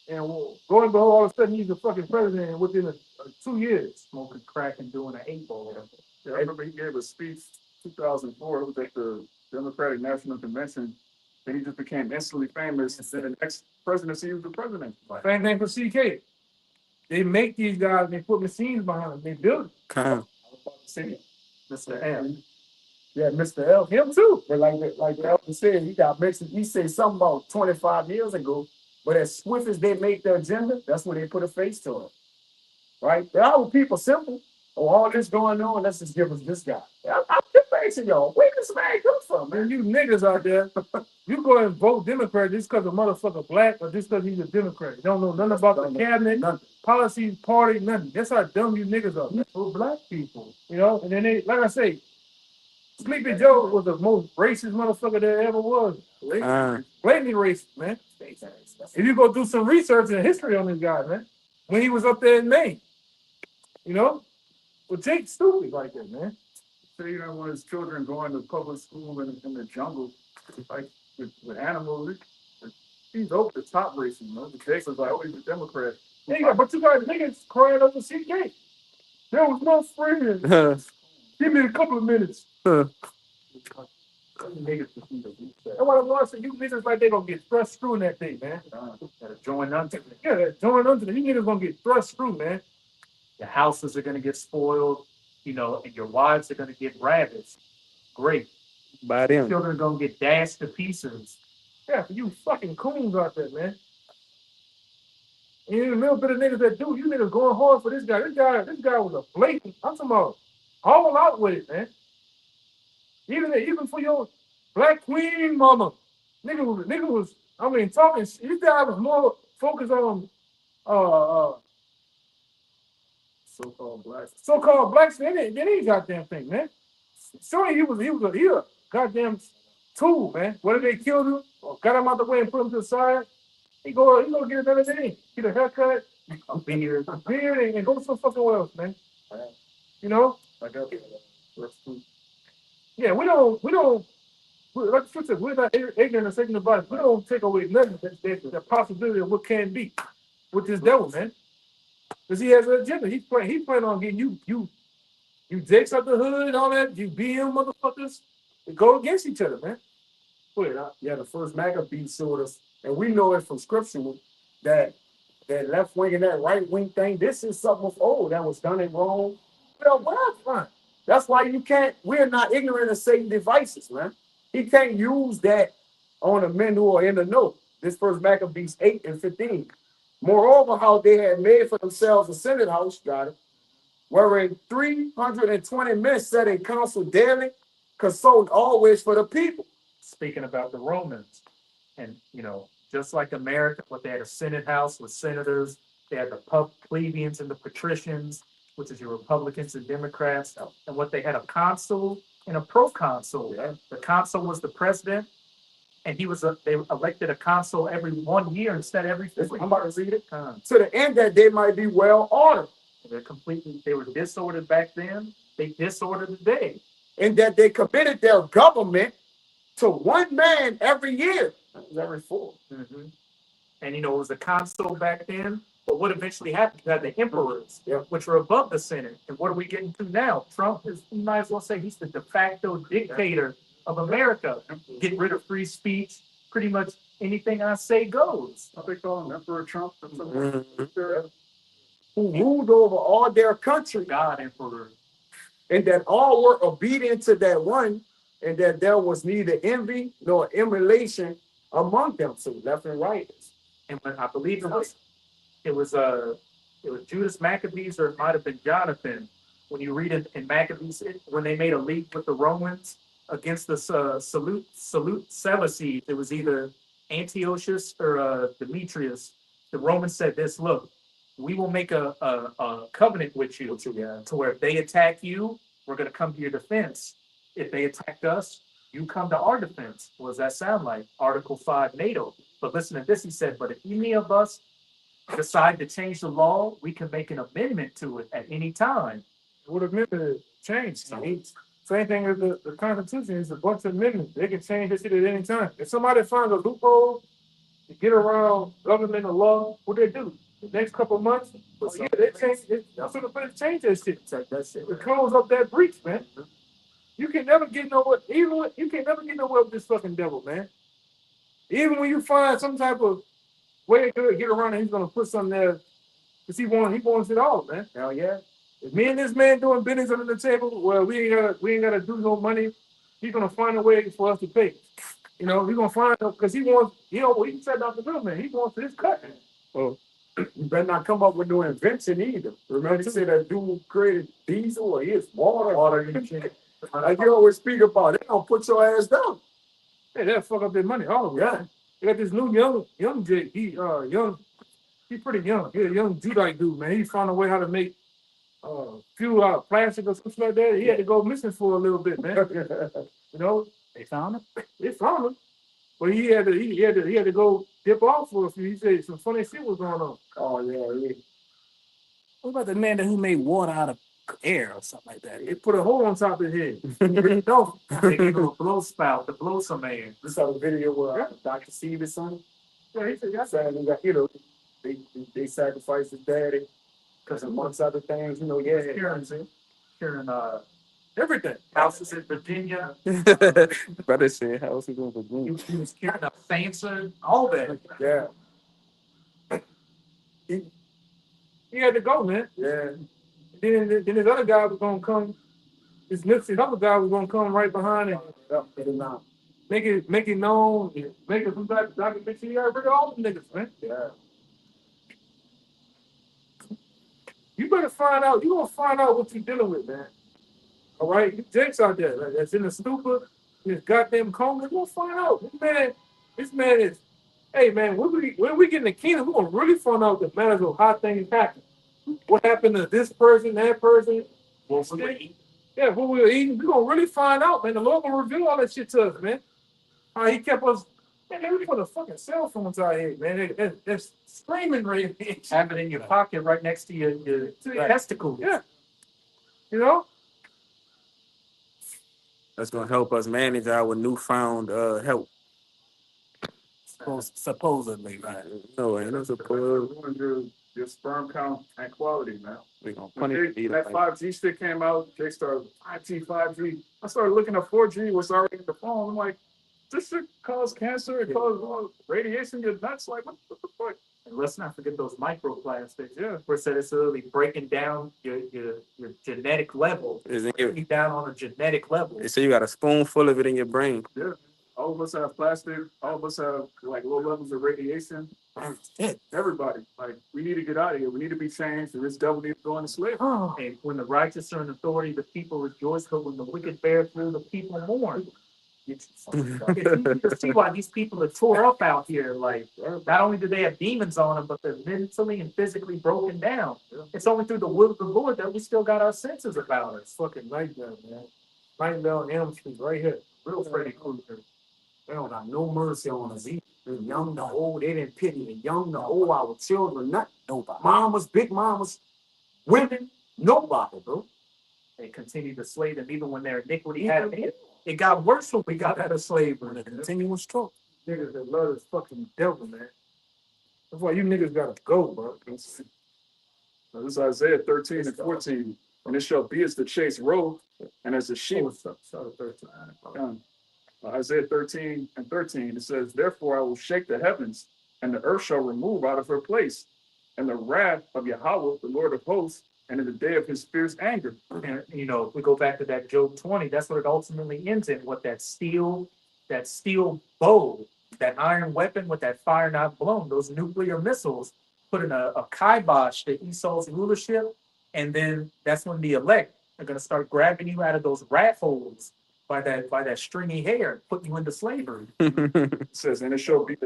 And going behold, all of a sudden he's the fucking president within 2 years. Smoking crack and doing an 8-ball. Yeah, I remember he gave a speech 2004. It was at the Democratic National Convention. Then he just became instantly famous. And then the next presidency, he was the president. Same thing for CK. They make these guys, they put machines behind them, they build it. Kind. Mr. M. Yeah, Mr. L. Him too. But like the elder said, he got mentioned. He said something about 25 years ago. But as swift as they make the agenda, that's when they put a face to it. Right? Our people simple. Oh, all this going on, let's just give us this guy. I'm just asking y'all, where this man come from, man? Man, you niggas out there, you go and vote Democrat just because a motherfucker black or just because he's a Democrat. You don't know nothing about the cabinet, Nothing. policies, party, nothing. That's how dumb you niggas are. For black people. And then they, like I say, Sleepy Joe was the most racist motherfucker there ever was. Blatantly racist, man. If you go do some research and history on this guy, man, when he was up there in Maine, well, Jake's stupid like that, man. Say, when his children going to public school in the jungle, like with animals, he's over the top racing, The Jake was like, oh, he's a Democrat. But you got niggas crying over CK. There was no friend. Give me a couple of minutes. Niggas to see the reset. And what I want to say, you niggas like they gonna get thrust through in that thing, man. Gotta join unto it. Yeah, join onto them. You niggas gonna get thrust through, man. Your houses are gonna get spoiled, and your wives are gonna get ravaged. Great. By them. Children are gonna get dashed to pieces. Yeah, for you fucking coons out there, man. And a little bit of niggas that do, you niggas going hard for this guy. This guy was a blatant. I'm talking about all out with it, man. Even for your black queen mama, nigga was. I mean, talking. This guy was more focused on so-called blacks than any goddamn thing, man. Sure, he was a goddamn tool, man. Whether they killed him or got him out the way and put him to the side, he gonna get another thing. Get a haircut, a beard, and go some fucking else, man. Yeah, we don't. Like you said, we're not ignorant of Satan about it. We don't take away nothing. The possibility of what can be with this devil, man. Because he has an agenda. He plan on getting you Jakes out the hood and all that. You BM motherfuckers. They go against each other, man. The first Maccabees showed us, and we know it from scripture that left wing and that right wing thing. This is something of old that was done in Rome. Well, that's why we're not ignorant of Satan's devices, man. He can't use that on the men who are in the know. This first Maccabees 8 and 15. Moreover, how they had made for themselves a Senate house, wherein 320 men sat in council daily, consulting always for the people. Speaking about the Romans, and just like America, what they had a Senate house with senators, they had the plebeians and the patricians, which is your Republicans and Democrats, and what they had a consul and a proconsul. Yeah. The consul was the president, and they elected a consul every 1 year instead of every 4 years. I'm about to read it. To the end that they might be well ordered. They were disordered back then. They disordered today. And that they committed their government to one man every year. That was every 4. Mm-hmm. And, you know, it was the consul back then. But what eventually happened, you had the emperors, Yeah. which were above the Senate. And what are we getting to now? Trump is, you might as well say he's the de facto dictator of America. Get rid of free speech. Pretty much anything I say goes. What they call him, Emperor Trump? Who ruled over all their country, God emperor. and that all were obedient to that one, and that there was neither envy nor emulation among them. So left and right. And when I believe it was Judas Maccabees, or it might have been Jonathan. When you read it in Maccabees, when they made a league with the Romans against the Salute Seleucids, it was either Antiochus or Demetrius. The Romans said this: look, we will make a covenant with you to where if they attack you, we're going to come to your defense. If they attack us, you come to our defense. What does that sound like? Article 5 NATO. But listen to this, he said, but if any of us decide to change the law, we can make an amendment to it at any time. What amendment changed? Same thing as the Constitution. It's a bunch of amendments. They can change this shit at any time. If somebody finds a loophole to get around government or law, what they do? The next couple of months, they change it. That's what the change that shit. It close up that breach, man. You can never get nowhere. You can never get nowhere with this fucking devil, man. Even when you find some type of way to get around it, he's gonna put something there because he wants it all, man. Hell yeah. If me and this man doing business under the table, well, we ain't gotta do no money. He's gonna find a way for us to pay. You know, he's gonna find because he wants. You know, he said not the middleman. He wants his cut. Oh, you better not come up with no invention either. Remember, he said that dude created diesel or his water. Like you always speak about, they gonna put your ass down. Hey, that fuck up their money all the time. They got this new young Jake. He pretty young. He a young Judite dude, man. He found a way how to make fuel out of plastic or something like that. He had to go missing for a little bit, man. You know, They found him? they found him, but he had to go dip off for a few. He said some funny shit was going on. Oh yeah. What about the man who made water out of air or something like that? He put a hole on top of his head. No, They gave him a blow spout to blow some air. This saw the video where Dr. Stevens' son. yeah, he said, "That's Saying he got, you know, they sacrificed his daddy because amongst other things, you know, Hearing everything." houses in Virginia. Brother said houses in Virginia. He was carrying a fencer, all that. yeah, He had to go, man. yeah. Then his other guy was gonna come. His other guy was gonna come right behind and It is not. make it known, make it some type of documentary. You gotta bring all the niggas, man. Yeah. You better find out. You gonna find out what you're dealing with, man. All right, you Jake's out there like, that's in the stupor, in his goddamn coma. You gonna find out. This man is. Hey, man, when we get in the kingdom, we're gonna really find out the matters of how things happen. What happened to this person, that person? What we were eating. Yeah, what we were eating. We're gonna really find out, man. The Lord will reveal all that shit to us, man. How he kept us. Man, we put a fucking cell phones out here, man. They're screaming right now. Have it in your pocket right next to your testicles. Yeah. You know? That's gonna help us manage our newfound health. Supposedly, right? No, ain't no support. Your sperm count and quality, man. We gonna When punish they, you. that 5G stick came out, they started 5G. I started looking at 4G, what's already in the phone. I'm like, this should cause cancer, it causes radiation, you're nuts. Like, what the fuck? And let's not forget those microplastics. Yeah. Where it said it's literally breaking down your genetic level. Is in Breaking your, you down on a genetic level. they say you got a spoonful of it in your brain. Yeah. All of us have plastic, all of us have like low levels of radiation. Everybody, like, we need to get out of here. We need to be changed, and this devil needs to go into slavery. And when the righteous are in authority, the people rejoice, but when the wicked bear through, the people mourn. You can see why these people are tore up out here. Like, not only do they have demons on them, but they're mentally and physically broken down. It's only through the will of the Lord that we still got our senses about us. Fucking nightmare, man. Nightmare on Elm Street right here. Real Freddy Krueger. They don't got no mercy on us either. The young, the old, they didn't pity the young, the old, our children, nothing. Nobody. Mamas, big mamas, women, nobody, bro. They continue to slay them even when their iniquity had it got worse when we got out of slavery. Continuous stroke. Niggas that love this fucking devil, man. That's why you niggas gotta go, bro. This is Isaiah 13 and 14. And it shall be as the chase roe, and as the sheep. Isaiah 13 and 13, it says, therefore I will shake the heavens, and the earth shall remove out of her place, and the wrath of Yahweh, the Lord of hosts, and in the day of his fierce anger. And, you know, if we go back to that Job 20, that's what it ultimately ends in, with that steel bow, that iron weapon with that fire not blown, those nuclear missiles, putting a kibosh to Esau's rulership. And then that's when the elect are gonna start grabbing you out of those rat holes by that stringy hair, putting you into slavery. It says, and it shall be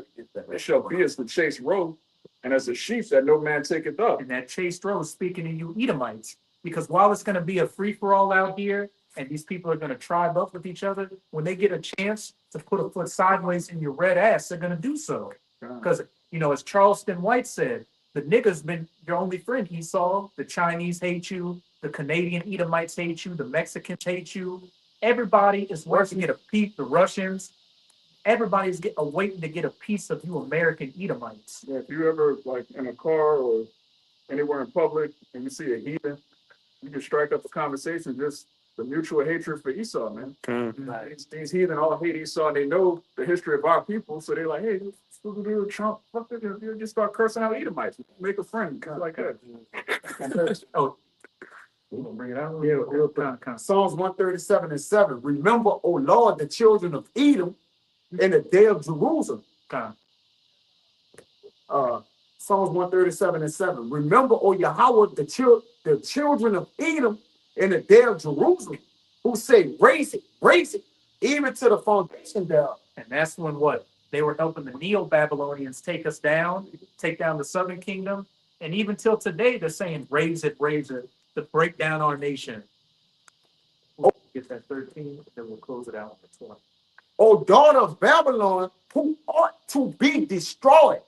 as the chase roe, and as a sheep that no man taketh up. And that Chase Row is speaking to you Edomites, because while it's gonna be a free-for-all out here, and these people are gonna tribe up with each other, when they get a chance to put a foot sideways in your red ass, they're gonna do so. Because, you know, as Charleston White said, the nigga's been your only friend, Esau. The Chinese hate you, the Canadian Edomites hate you, the Mexicans hate you. Everybody is waiting to get a piece, the Russians. Everybody's waiting to get a piece of you American Edomites. Yeah, if you ever like in a car or anywhere in public and you see a heathen, you can strike up a conversation, just the mutual hatred for Esau, man. These heathen all hate Esau, and they know the history of our people, so they're like, hey, Trump, fuck this, you just start cursing out Edomites, make a friend, kind of like that. Oh, we're gonna bring it out. Yeah, real kind. Psalms 137 and 7. Remember, O Lord, the children of Edom in the day of Jerusalem. Kind. Psalms 137 and 7. Remember, O Yahweh, the children of Edom in the day of Jerusalem, who say, raise it, even to the foundation thereof. And that's when what? They were helping the Neo-Babylonians take us down, take down the Southern Kingdom. And even till today, they're saying, raise it, to break down our nation. We'll get that 13, then we'll close it out on the 20. O daughter of Babylon, who ought to be destroyed.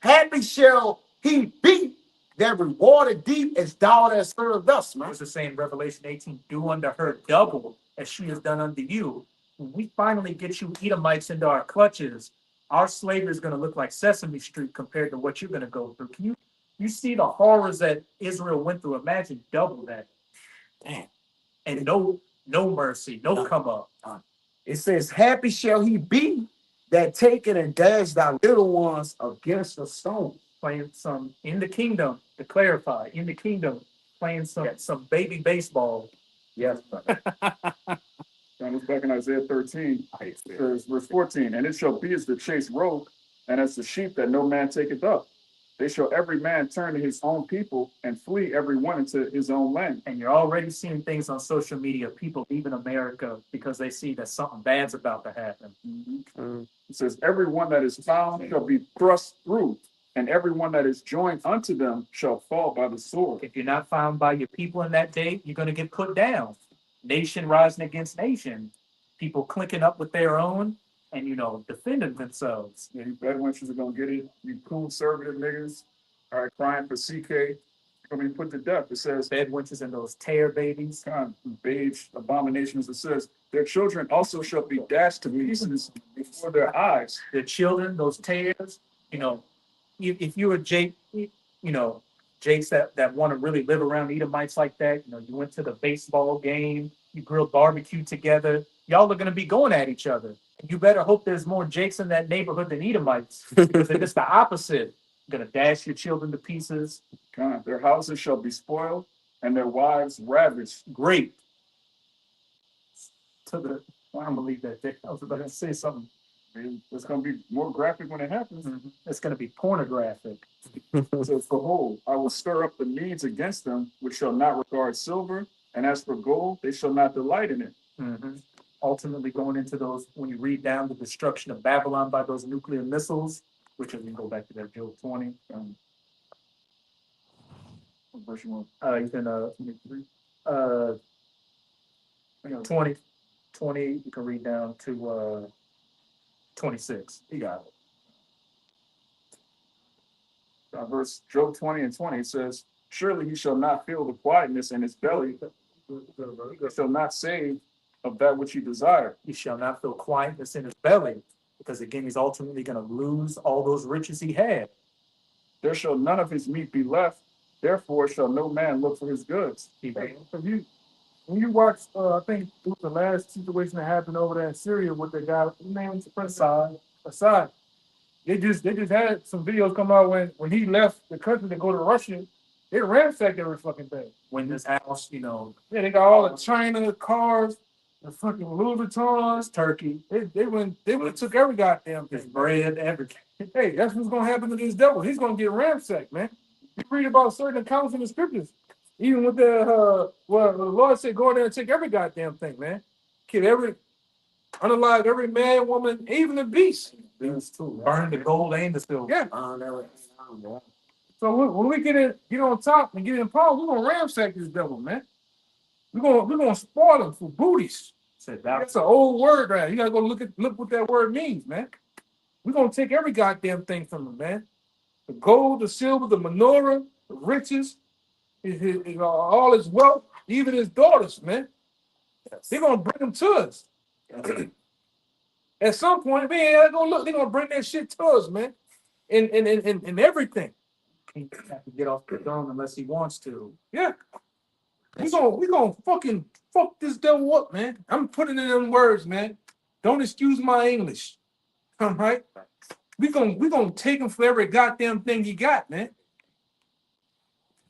Happy shall he be that rewarded thee as thou hast served us, man. What's the saying, Revelation 18, do unto her double as she has done unto you. When we finally get you Edomites into our clutches, our slavery is going to look like Sesame Street compared to what you're going to go through. Can you see the horrors that Israel went through? Imagine double that. Damn. And no mercy, no come up. It says, happy shall he be that taketh and dash thy little ones against a stone. Playing some in the kingdom, to clarify, in the kingdom, playing some baby baseball. Yes, brother. And it's back in Isaiah 13, it says, verse 14, and it shall be as the chase roe, and as the sheep that no man taketh up. They shall every man turn to his own people and flee every one into his own land. And you're already seeing things on social media, people leaving America because they see that something bad's about to happen. It says, every one that is found shall be thrust through, and every one that is joined unto them shall fall by the sword. If you're not found by your people in that day, you're going to get put down. Nation rising against nation, people clicking up with their own and, you know, defending themselves. Yeah, you bedwenches are gonna get it. You conservative niggas, all right, crying for CK, gonna be put to death. It says, Bedwenches and those tear babies. God, beige abominations. It says, their children also shall be dashed to pieces before their eyes. Their children, those tears, you know, if you were Jake, you know, Jakes that want to really live around Edomites like that, you know, you went to the baseball game, you grilled barbecue together, y'all are going to be going at each other. You better hope there's more Jakes in that neighborhood than Edomites, because if it's the opposite, you're going to dash your children to pieces. God, their houses shall be spoiled and their wives ravaged. Great. I don't believe that. I was about to say something. It's gonna be more graphic when it happens. It's going to be pornographic. It says, behold, I will stir up the Medes against them, which shall not regard silver, and as for gold, they shall not delight in it. Ultimately going into those, when you read down the destruction of Babylon by those nuclear missiles, which is, we go back to that Job 20. What verse you want? You can 20, you can read down to 26. You got it. Verse Job 20 and 20, it says, surely he shall not feel the quietness in his belly, he shall not save of that which he desired. He shall not feel quietness in his belly, because again, he's ultimately going to lose all those riches he had. there shall none of his meat be left, therefore shall no man look for his goods. Hey, so when you watch, I think it was the last situation that happened over there in Syria with the guy, his name was Assad. They just had some videos come out when he left the country to go to Russia. They ransacked every fucking thing. When this house, you know, Yeah, they got all the China cars, the fucking Louis Vuittons. turkey, They went took every goddamn his thing. bread, everything. Hey, that's what's gonna happen to this devil. He's gonna get ransacked, man. You read about certain accounts in the scriptures. Even with the Lord said, go in there and take every goddamn thing, man. Kill unalive every man, woman, even the beast. These two. Burn the gold and the silver. Yeah. That So when we get on top and get in power, we're gonna ransack this devil, man. We're gonna spoil him for booties. Said that. That's an old word, right? You gotta go look what that word means, man. We're gonna take every goddamn thing from him, man. The gold, the silver, the menorah, the riches, all his wealth, even his daughters, man. They're gonna bring them to us. At some point, man, they're gonna bring that shit to us, man. In everything. He doesn't have to get off the throne unless he wants to. Yeah. We gonna fucking fuck this devil up, man. I'm putting it in them words, man. Don't excuse my English. All right? We gonna take him for every goddamn thing he got, man.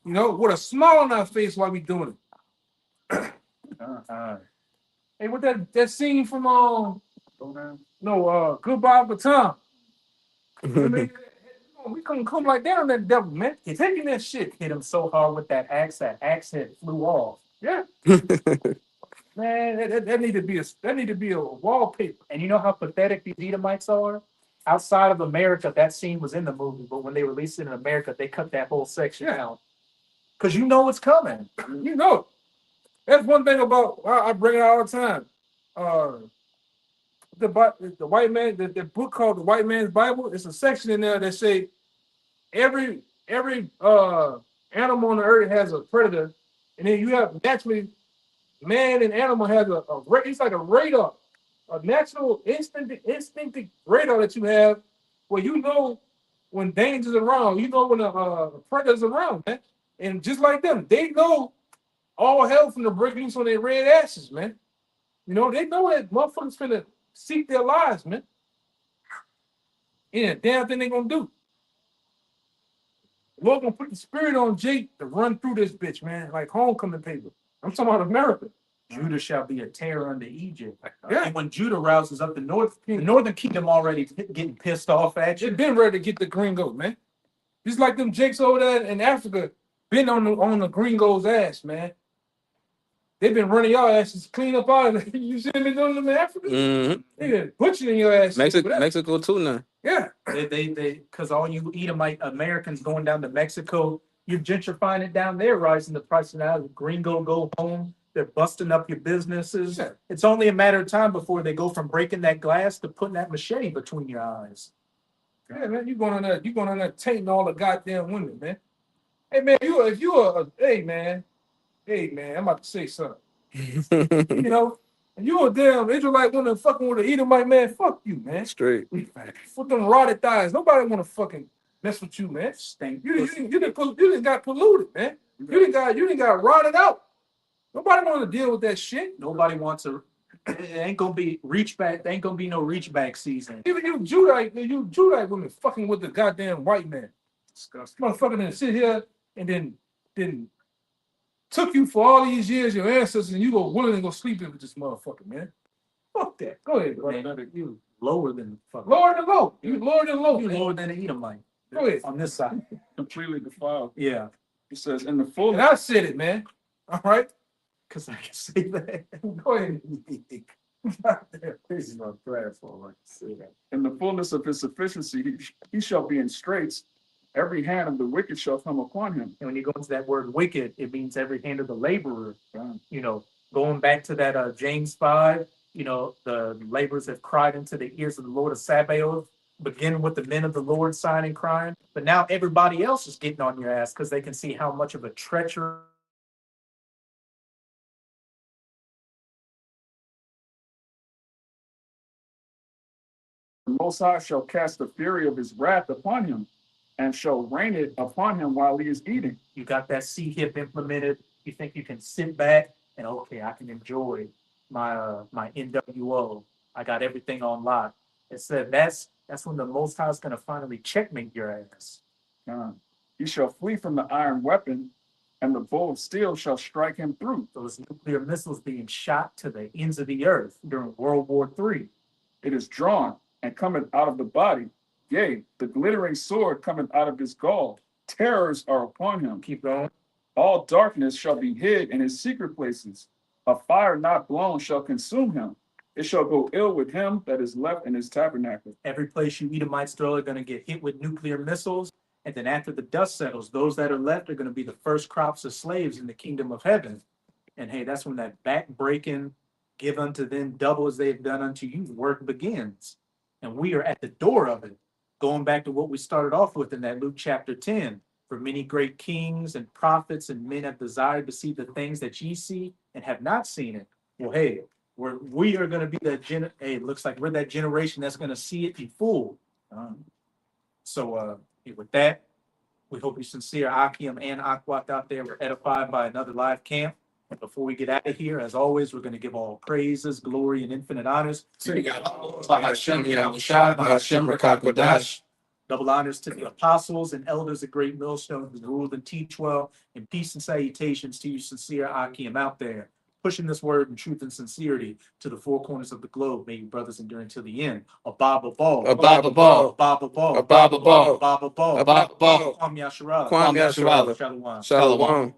You know, with a smile on our face while we doing it. Hey, what that scene from Goodbye Baton? We couldn't come like that on that devil, man. He's taking that shit. Hit him so hard with that axe head flew off. Yeah. Man, that need to be a wallpaper. And you know how pathetic these Edomites are? Outside of America, that scene was in the movie, but when they released it in America, they cut that whole section out. Because you know it's coming. You know. That's one thing about I bring it out all the time. The white man, the book called The White Man's Bible, it's a section in there that say every animal on the earth has a predator, and then you have naturally man and animal has it's like a radar, a natural instinctive radar that you have where you know when danger's around, you know when a predator's around, man. And just like them, they know all hell from the break loose on their red asses, man. You know, they know that motherfuckers finna seek their lives, man. Yeah, damn thing they gonna do. Lord gonna put the spirit on Jake to run through this bitch, man, like homecoming paper. I'm talking about America. Judah shall be a terror unto Egypt. Yeah. And when Judah rouses up the northern kingdom already getting pissed off at you. They've been ready to get the gringos, man. Just like them Jakes over there in Africa been on the gringos' ass, man. They've been running y'all asses clean up out of it. You see them been doing them in Africa? Mm-hmm. They been butchering your ass. Mexico too now. Yeah. They because all you Edomite Americans going down to Mexico, you're gentrifying it down there, rising the price now. The gringo go home. They're busting up your businesses. Yeah. It's only a matter of time before they go from breaking that glass to putting that machete between your eyes. Yeah, man, you going on there tainting all the goddamn women, man. Hey man, hey man, I'm about to say something. You know, you a damn Israelite woman fucking with an Edomite man, fuck you, man. Straight. With them rotted thighs. Nobody wanna fucking mess with you, man. Stink. You didn't got polluted, man. You didn't got rotted out. Nobody want to deal with that shit. Nobody wants to. It ain't gonna be reach back. There ain't gonna be no reach back season. Even you Judite women fucking with the goddamn white man. Disgusting. Motherfucker didn't sit here and then took you for all these years, your ancestors, and you go willing to go sleep with this motherfucker, man. Fuck that. Go ahead, bro. Man, you lower than fucking. Lower than low. You lower than low. You man. lower than an Edomite. Go ahead. On this side. Completely defiled. Yeah. It says, in the And fullness, I said it, man. All right. Because I can say that. Go ahead. This is my prayer for like say that. in the fullness of his sufficiency, he shall be in straits. Every hand of the wicked shall come upon him. And when you go into that word wicked, it means every hand of the laborer. You know, going back to that James 5, you know, the laborers have cried into the ears of the Lord of Sabaoth, beginning with the men of the Lord sighing and crying. But now everybody else is getting on your ass because they can see how much of a treacherous The Most High shall cast the fury of his wrath upon him, and shall rain it upon him while he is eating. You got that C hip implemented. You think you can sit back and okay, I can enjoy my NWO. I got everything on lock. It said that's when the Most High is gonna finally checkmate your ass. He shall flee from the iron weapon, and the bow of steel shall strike him through. Those nuclear missiles being shot to the ends of the earth during World War III. It is drawn and cometh out of the body. Yea, the glittering sword cometh out of his gall. Terrors are upon him. Keep going. All darkness shall be hid in his secret places. A fire not blown shall consume him. It shall go ill with him that is left in his tabernacle. Every place you Edomites throw are gonna get hit with nuclear missiles. And then after the dust settles, those that are left are gonna be the first crops of slaves in the kingdom of heaven. And hey, that's when that back breaking, give unto them double as they have done unto you, work begins. And we are at the door of it. Going back to what we started off with in that Luke chapter 10. For many great kings and prophets and men have desired to see the things that ye see and have not seen it. Well, hey, we are going to be that hey, it looks like we're that generation that's going to see it in full. So with that, we hope you sincere Akim and Akwat out there were edified by another live camp. And before we get out of here, as always, we're going to give all praises, glory, and infinite honors. Double honors to the apostles and elders of Great Millstone who rule and teach well, and peace and salutations to you sincere Akim out there, pushing this word in truth and sincerity to the four corners of the globe. May you brothers endure until the end. A Baba Ball. A Baba Ball. A Baba Ball. A Baba Ball. A Baba Ball. A Baba Ball. Kwam Yasharala. Kwam Yasharala. Shalom. Shalom.